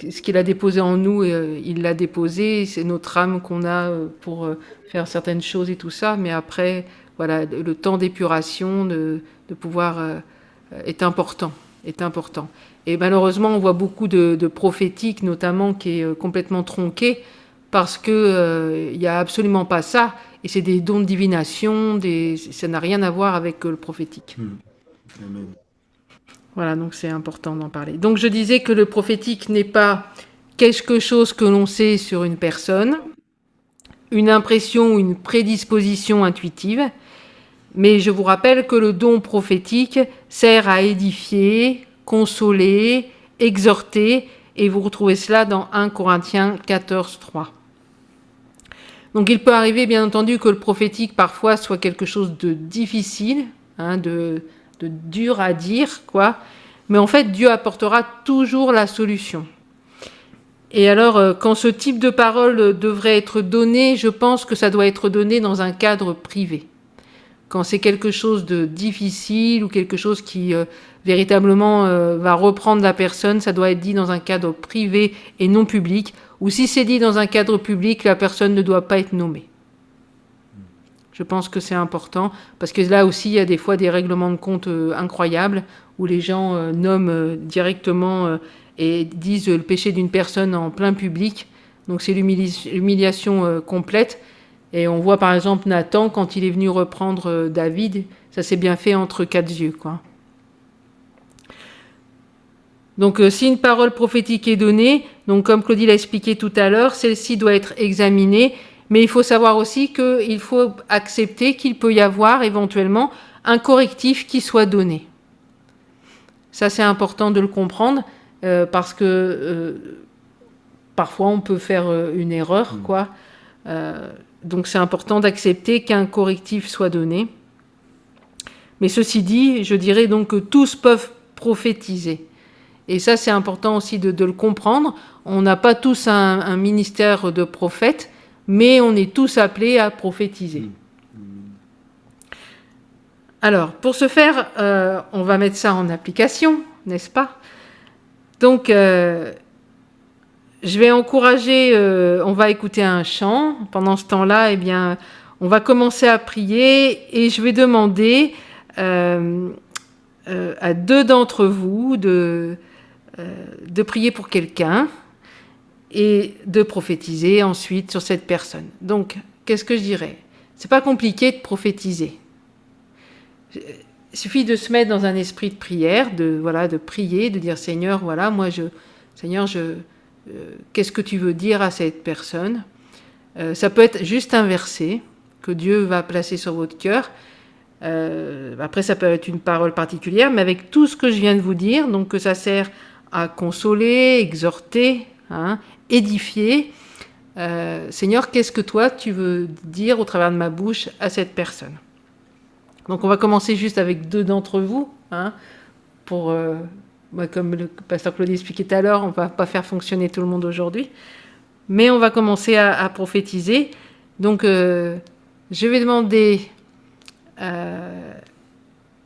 ce qu'il a déposé en nous, il l'a déposé, c'est notre âme qu'on a pour faire certaines choses et tout ça, mais après, voilà, le temps d'épuration, de pouvoir est important. Et malheureusement, on voit beaucoup de prophétiques, notamment, qui est complètement tronqué parce que il y a absolument pas ça. Et c'est des dons de divination, ça n'a rien à voir avec le prophétique. Amen. Voilà, donc c'est important d'en parler. Donc je disais que le prophétique n'est pas quelque chose que l'on sait sur une personne, une impression ou une prédisposition intuitive, mais je vous rappelle que le don prophétique sert à édifier, consoler, exhorter, et vous retrouvez cela dans 1 Corinthiens 14, 3. Donc il peut arriver, bien entendu, que le prophétique parfois soit quelque chose de difficile, de dur à dire, quoi. Mais en fait, Dieu apportera toujours la solution. Et alors, quand ce type de parole devrait être donné, je pense que ça doit être donné dans un cadre privé. Quand c'est quelque chose de difficile ou quelque chose qui véritablement va reprendre la personne, ça doit être dit dans un cadre privé et non public. Ou si c'est dit dans un cadre public, la personne ne doit pas être nommée. Je pense que c'est important, parce que là aussi, il y a des fois des règlements de compte incroyables, où les gens nomment directement et disent le péché d'une personne en plein public. Donc c'est l'humiliation complète. Et on voit par exemple Nathan, quand il est venu reprendre David, ça s'est bien fait entre quatre yeux, quoi. Donc si une parole prophétique est donnée, donc comme Claudie l'a expliqué tout à l'heure, celle-ci doit être examinée, mais il faut savoir aussi qu'il faut accepter qu'il peut y avoir éventuellement un correctif qui soit donné. Ça c'est important de le comprendre, parce que parfois on peut faire une erreur, quoi. Donc c'est important d'accepter qu'un correctif soit donné. Mais ceci dit, je dirais donc que tous peuvent prophétiser. Et ça, c'est important aussi de le comprendre. On n'a pas tous un ministère de prophète, mais on est tous appelés à prophétiser. Alors, pour ce faire, on va mettre ça en application, n'est-ce pas? Donc, je vais encourager, on va écouter un chant. Pendant ce temps-là, eh bien, on va commencer à prier et je vais demander à deux d'entre vous de prier pour quelqu'un et de prophétiser ensuite sur cette personne. Donc, qu'est-ce que je dirais? C'est pas compliqué de prophétiser. Il suffit de se mettre dans un esprit de prière, de prier, de dire Seigneur, voilà, qu'est-ce que tu veux dire à cette personne? Ça peut être juste un verset que Dieu va placer sur votre cœur. Après, ça peut être une parole particulière, mais avec tout ce que je viens de vous dire, donc que ça sert à consoler, exhorter, édifier. Seigneur, qu'est-ce que toi tu veux dire au travers de ma bouche à cette personne? Donc on va commencer juste avec deux d'entre vous, pour, comme le pasteur Claude expliquait tout à l'heure, on ne va pas faire fonctionner tout le monde aujourd'hui, mais on va commencer à prophétiser. Donc je vais demander...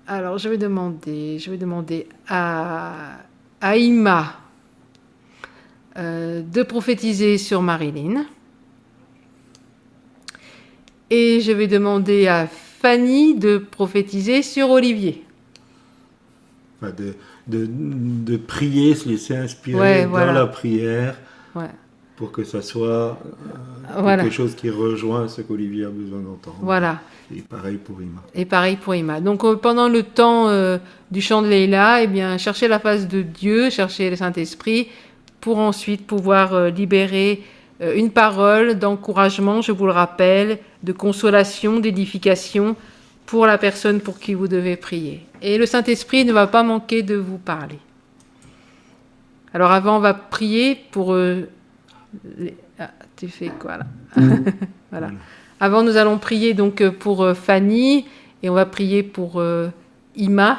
alors je vais demander à Ima de prophétiser sur Marilyn. Et je vais demander à Fanny de prophétiser sur Olivier. Enfin, de prier, se laisser inspirer dans la prière, pour que ça soit quelque chose qui rejoint ce qu'Olivier a besoin d'entendre. Voilà. Et pareil pour Ima. Donc pendant le temps du chant de Leïla, eh bien, cherchez la face de Dieu, cherchez le Saint-Esprit, pour ensuite pouvoir libérer une parole d'encouragement, je vous le rappelle, de consolation, d'édification pour la personne pour qui vous devez prier. Et le Saint-Esprit ne va pas manquer de vous parler. Alors avant, on va prier pour... tu fais quoi là? Voilà. Avant, nous allons prier donc pour Fanny et on va prier pour Ima,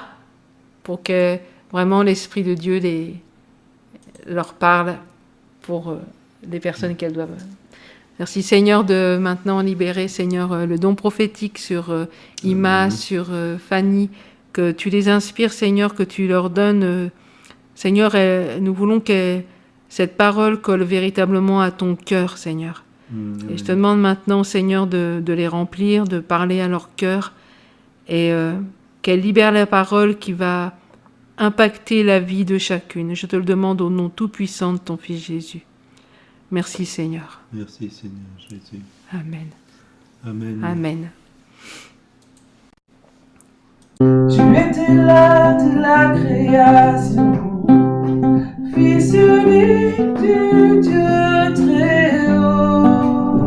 pour que vraiment l'Esprit de Dieu leur parle pour les personnes qu'elles doivent. Merci Seigneur de maintenant libérer, Seigneur, le don prophétique sur Ima, sur Fanny, que tu les inspires, Seigneur, que tu leur donnes. Seigneur, nous voulons que cette parole colle véritablement à ton cœur, Seigneur. Et je te demande maintenant, Seigneur, de les remplir, de parler à leur cœur, et qu'elle libère la parole qui va impacter la vie de chacune. Je te le demande au nom tout-puissant de ton Fils Jésus. Merci Seigneur. Merci Seigneur Jésus. Amen. Amen. Amen. Tu étais là de la création, Fils unique du Dieu très haut.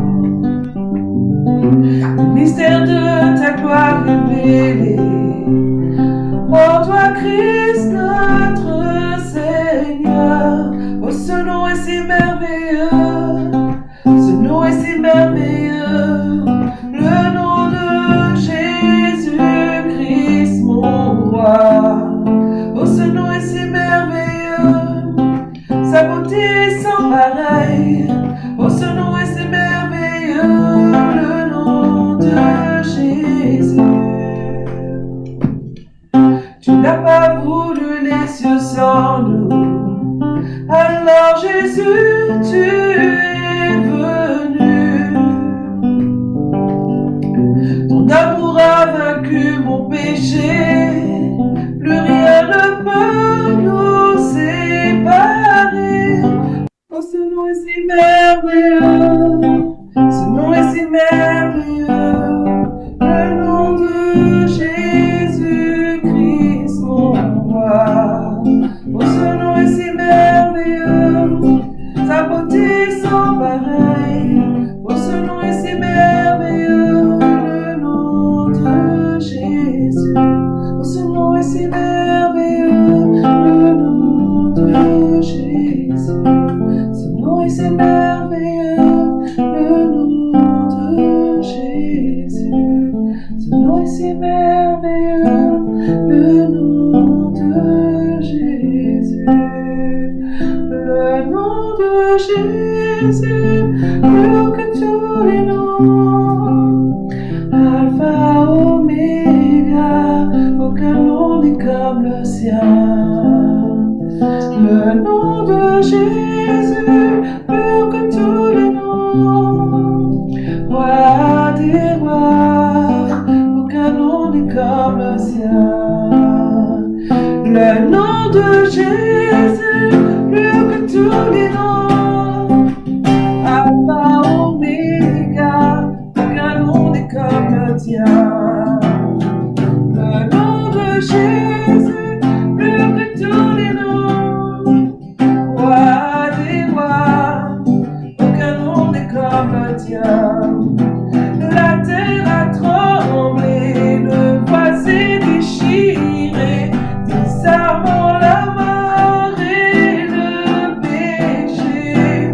Le mystère de ta gloire révélée, ô toi Christ notre Seigneur. Oh, ce nom est si merveilleux, ce nom est si merveilleux, le nom de Jésus-Christ mon roi. Oh, ce nom est si merveilleux, sa beauté est sans pareil. Oh, ce nom est si merveilleux, le nom de Jésus. Tu n'as pas voulu les cieux sans nous, alors Jésus, tu es venu. Ton amour a vaincu mon péché, plus rien ne peut nous séparer. Oh, ce nom est si merveilleux, ce nom est si merveilleux, le nom de Jésus-Christ mon roi. Oh, ce nom est si merveilleux, sa beauté sans pareil. Oh, ce nom est si merveilleux, le nom de Jésus. Oh, ce nom est si merveilleux, le nom de Jésus. Ce nom est si merveilleux, le nom de Jésus. Ce nom est si merveilleux, le nom de Jésus. Le nom de Jésus, plus que tous les noms. Alpha, Oméga, aucun nom n'est comme le sien. Le nom de Jésus, plus que tous les noms. Roi des rois, aucun nom n'est comme le sien. Le nom de Jésus, plus que tous les noms. Alpha, Oméga, aucun nom n'est comme le tien. Le nom de Jésus, plus que tous les noms. Roi des rois, aucun nom n'est comme le tien. La terre a tremblé, le voile s'est déchiré, désarmant la mort et le péché.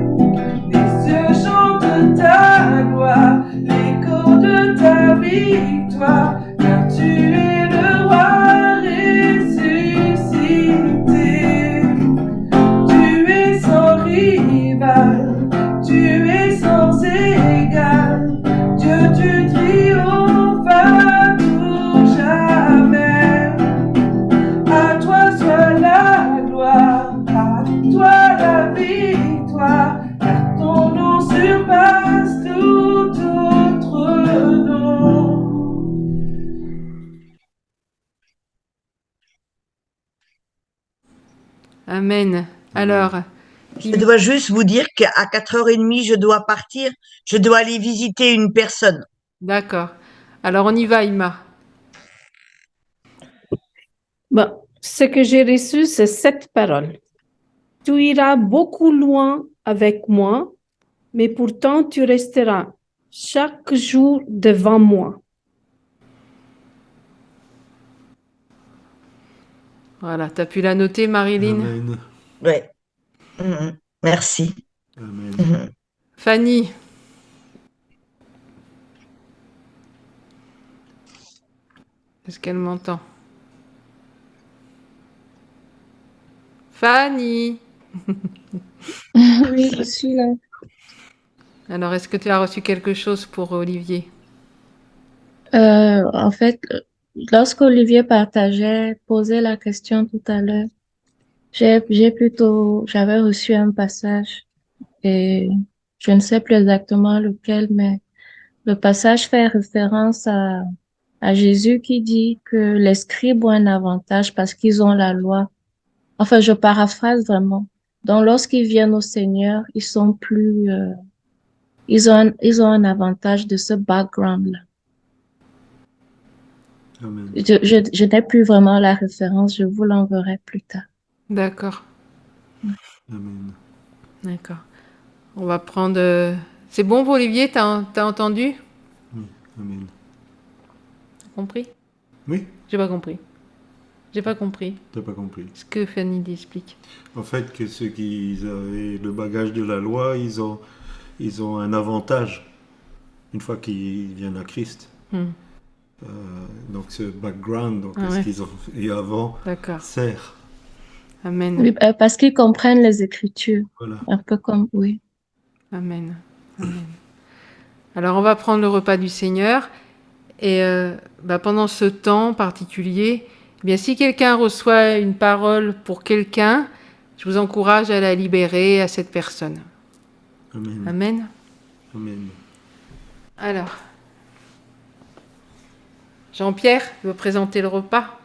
Les cieux chantent ta gloire, l'écho de ta victoire, car tu es le roi ressuscité. Tu es sans rival, tu es sans égal, Dieu tu triomphes à tout jamais. À toi soit la gloire, à toi la victoire, car ton nom surpasse tout autre nom. Amen. Alors, Je dois juste vous dire qu'à 4h30, je dois partir. Je dois aller visiter une personne. d'accord. Alors on y va, Ima. Bon, ce que j'ai reçu, c'est cette parole. Tu iras beaucoup loin avec moi, mais pourtant tu resteras chaque jour devant moi. Voilà, tu as pu la noter, Marilyn? Amen. Ouais. Merci. Amen. Fanny? Est-ce qu'elle m'entend? Fanny? Oui, je suis là. Alors, est-ce que tu as reçu quelque chose pour Olivier? En fait, lorsqu'Olivier posait la question tout à l'heure, j'avais reçu un passage et je ne sais plus exactement lequel, mais le passage fait référence à à Jésus qui dit que les scribes ont un avantage parce qu'ils ont la loi. Enfin, je paraphrase vraiment. Donc, lorsqu'ils viennent au Seigneur, ils sont plus, ils ont un avantage de ce background-là. Amen. Je n'ai plus vraiment la référence, je vous l'enverrai plus tard. D'accord, Amen. d'accord. On va prendre... C'est bon pour Olivier, t'as entendu? Oui, amen. T'as compris? Oui, J'ai pas compris. J'ai pas compris t'as pas compris. ce que Fanny explique. En fait, que ceux qui avaient le bagage de la loi, ils ont un avantage une fois qu'ils viennent à Christ. Hmm. Donc ce background, donc Ah ce ouais. qu'ils ont fait avant, D'accord. sert. Amen. Oui, parce qu'ils comprennent les Écritures, Voilà. un peu comme, oui. Amen. Amen. Alors on va prendre le repas du Seigneur et pendant ce temps particulier, eh bien si quelqu'un reçoit une parole pour quelqu'un, je vous encourage à la libérer à cette personne. Amen. Amen. Amen. Alors, Jean-Pierre veut présenter le repas.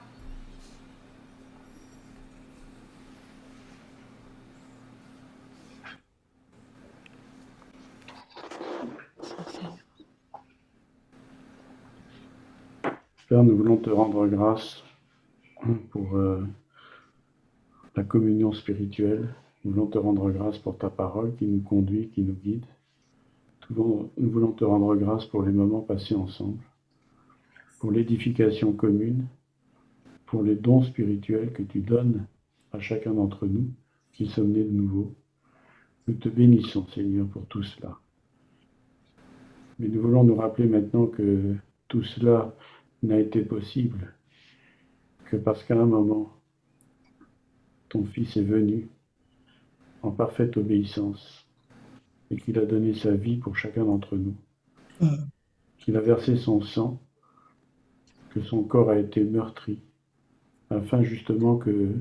Père, nous voulons te rendre grâce pour la communion spirituelle. Nous voulons te rendre grâce pour ta parole qui nous conduit, qui nous guide. Nous voulons te rendre grâce pour les moments passés ensemble, pour l'édification commune, pour les dons spirituels que tu donnes à chacun d'entre nous qui sommes nés de nouveau. Nous te bénissons, Seigneur, pour tout cela. Mais nous voulons nous rappeler maintenant que tout cela n'a été possible que parce qu'à un moment, ton Fils est venu en parfaite obéissance et qu'il a donné sa vie pour chacun d'entre nous, qu'il a versé son sang, que son corps a été meurtri, afin justement que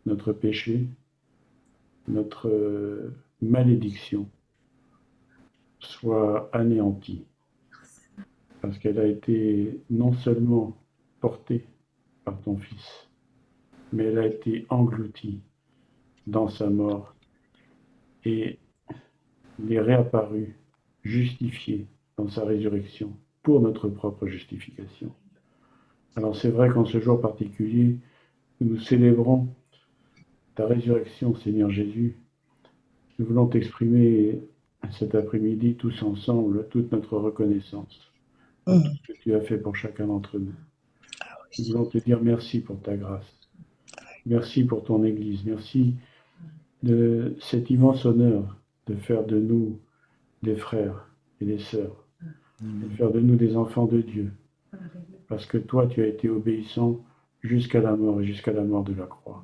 notre péché, notre malédiction soit anéantie, parce qu'elle a été non seulement portée par ton Fils, mais elle a été engloutie dans sa mort et il est réapparu, justifié dans sa résurrection pour notre propre justification. Alors c'est vrai qu'en ce jour particulier, nous célébrons ta résurrection, Seigneur Jésus. Nous voulons t'exprimer cet après-midi tous ensemble toute notre reconnaissance pour tout ce que tu as fait pour chacun d'entre nous. Nous voulons te dire merci pour ta grâce. Merci pour ton Église. Merci de cet immense honneur de faire de nous des frères et des sœurs, de faire de nous des enfants de Dieu. Parce que toi, tu as été obéissant jusqu'à la mort et jusqu'à la mort de la croix.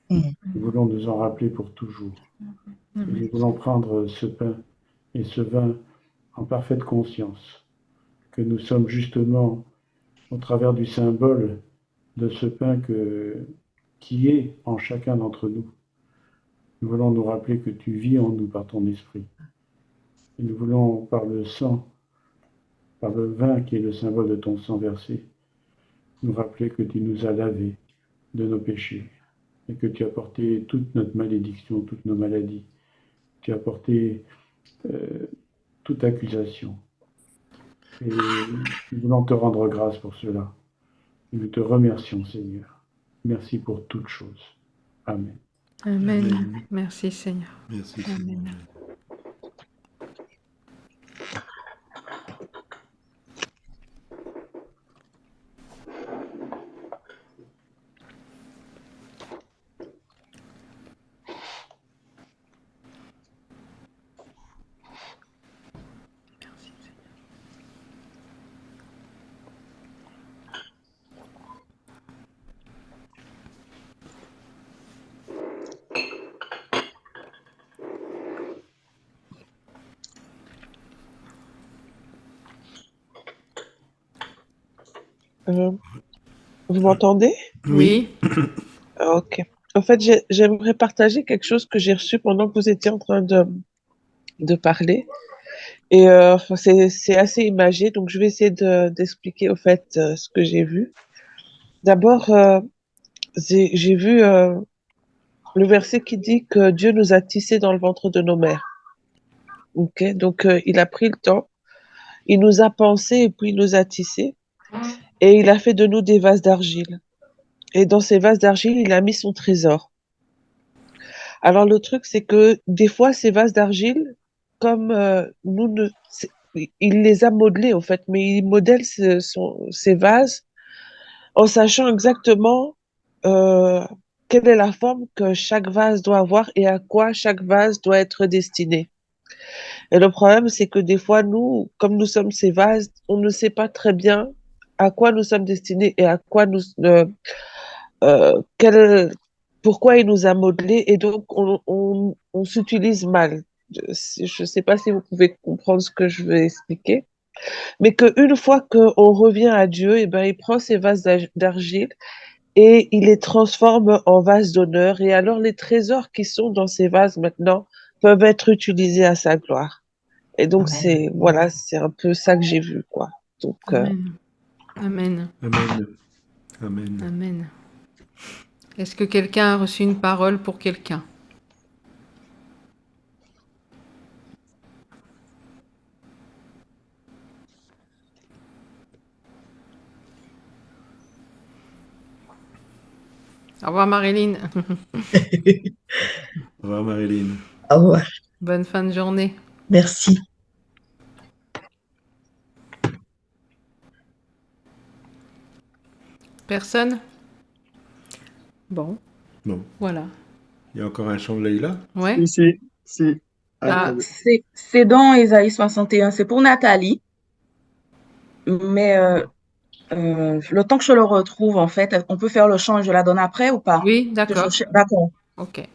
Nous voulons nous en rappeler pour toujours. Et nous voulons prendre ce pain et ce vin en parfaite conscience, que nous sommes justement au travers du symbole de ce pain qui est en chacun d'entre nous. Nous voulons nous rappeler que tu vis en nous par ton esprit. Et nous voulons, par le sang, par le vin qui est le symbole de ton sang versé, nous rappeler que tu nous as lavés de nos péchés et que tu as porté toute notre malédiction, toutes nos maladies. Tu as porté toute accusation. Et nous voulons te rendre grâce pour cela. Et nous te remercions, Seigneur. Merci pour toutes choses. Amen. Amen. Amen. Merci Seigneur. Merci. Amen. Seigneur. Vous m'entendez? Oui. Ok. En fait, j'aimerais partager quelque chose que j'ai reçu pendant que vous étiez en train de parler. Et enfin, c'est assez imagé, donc je vais essayer d'expliquer au fait ce que j'ai vu. D'abord, j'ai vu le verset qui dit que Dieu nous a tissés dans le ventre de nos mères. Ok, donc il a pris le temps, il nous a pensés et puis il nous a tissés et il a fait de nous des vases d'argile. Et dans ces vases d'argile, il a mis son trésor. Alors le truc, c'est que des fois, ces vases d'argile, comme il les a modelés en fait, mais il modèle ces vases en sachant exactement euh, quelle est la forme que chaque vase doit avoir et à quoi chaque vase doit être destiné. Et le problème, c'est que des fois, nous, comme nous sommes ces vases, on ne sait pas très bien à quoi nous sommes destinés et à quoi euh, quel, pourquoi il nous a modelés et donc on s'utilise mal. Je ne sais pas si vous pouvez comprendre ce que je veux expliquer, mais qu'une fois qu'on revient à Dieu, et ben, il prend ces vases d'argile et il les transforme en vases d'honneur. Et alors les trésors qui sont dans ces vases maintenant peuvent être utilisés à sa gloire. Et donc voilà, c'est un peu ça que j'ai vu, quoi. Donc Amen. Amen. Amen. Amen. Amen. Est-ce que quelqu'un a reçu une parole pour quelqu'un? Au revoir Marilyn. Au revoir Marilyn. Au revoir. Bonne fin de journée. Merci. Personne? Bon, Bon, voilà. il y a encore un chant de Leïla? Ouais. Si. Ah, Attendez. C'est dans Ésaïe 61, c'est pour Nathalie, mais le temps que je le retrouve, en fait, on peut faire le chant et je la donne après ou pas? oui, d'accord. D'accord. Ok.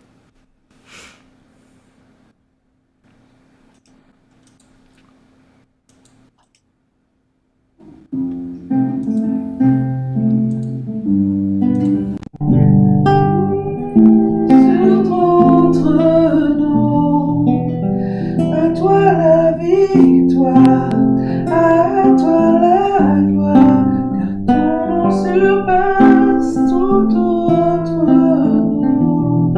Sur d'autres noms, à toi la victoire, à toi la gloire, car ton nom surpasse tout autre nom.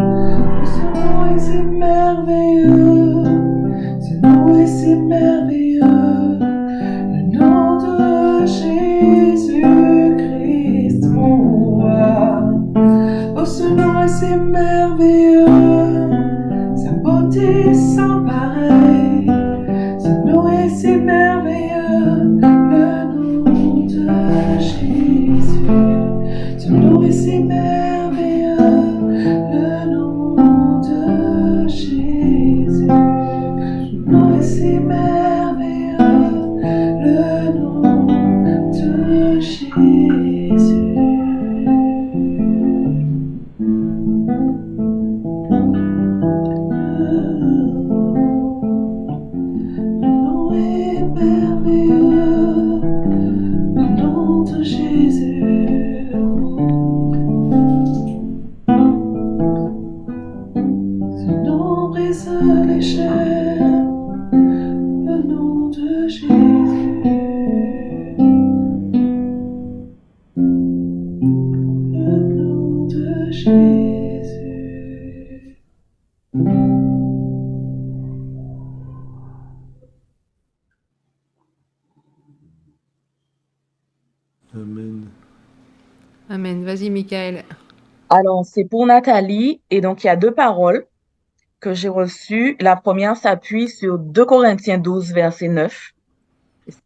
Ce nom est si merveilleux, ce nom est si merveilleux, le nom de Jésus-Christ, mon roi. Oh, ce nom est si merveilleux, sa beauté sans pareil. Ce nom est si merveilleux, le nom de Jésus. Ce nom est si merveilleux, le nom de Jésus. Ce nom est si merveilleux, le nom de Jésus. Amen. Amen. Vas-y, Michael. Alors, c'est pour Nathalie, et donc il y a deux paroles que j'ai reçues. La première s'appuie sur 2 Corinthiens 12, verset 9.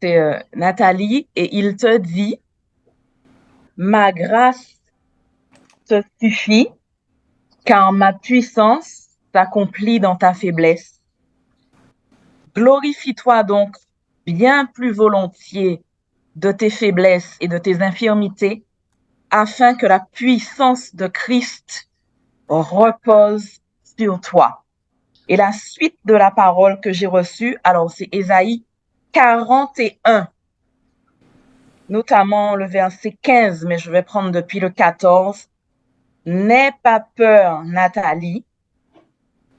C'est Nathalie, et il te dit, ma grâce te suffit, car ma puissance s'accomplit dans ta faiblesse. Glorifie-toi donc bien plus volontiers de tes faiblesses et de tes infirmités, afin que la puissance de Christ repose sur toi. Et la suite de la parole que j'ai reçue, alors c'est Ésaïe 41, notamment le verset 15, mais je vais prendre depuis le 14. N'aie pas peur, Nathalie,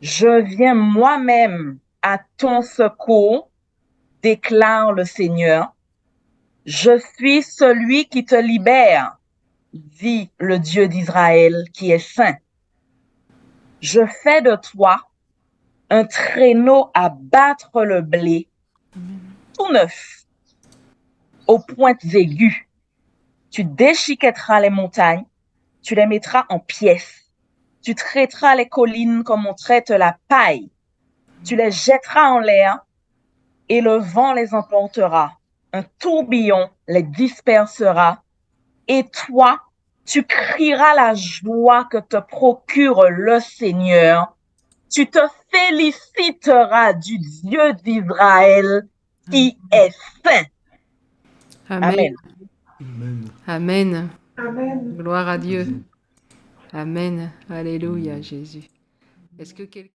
je viens moi-même à ton secours, déclare le Seigneur. Je suis celui qui te libère, dit le Dieu d'Israël qui est saint. Je fais de toi un traîneau à battre le blé, tout neuf, aux pointes aiguës. Tu déchiquetteras les montagnes, tu les mettras en pièces. Tu traiteras les collines comme on traite la paille. Tu les jetteras en l'air et le vent les emportera. Un tourbillon les dispersera. Et toi, tu crieras la joie que te procure le Seigneur. Tu te féliciteras du Dieu d'Israël qui est saint. Amen. Amen. Amen. Amen. Gloire à Dieu. Amen. Alléluia, Jésus. Est-ce que quelqu'un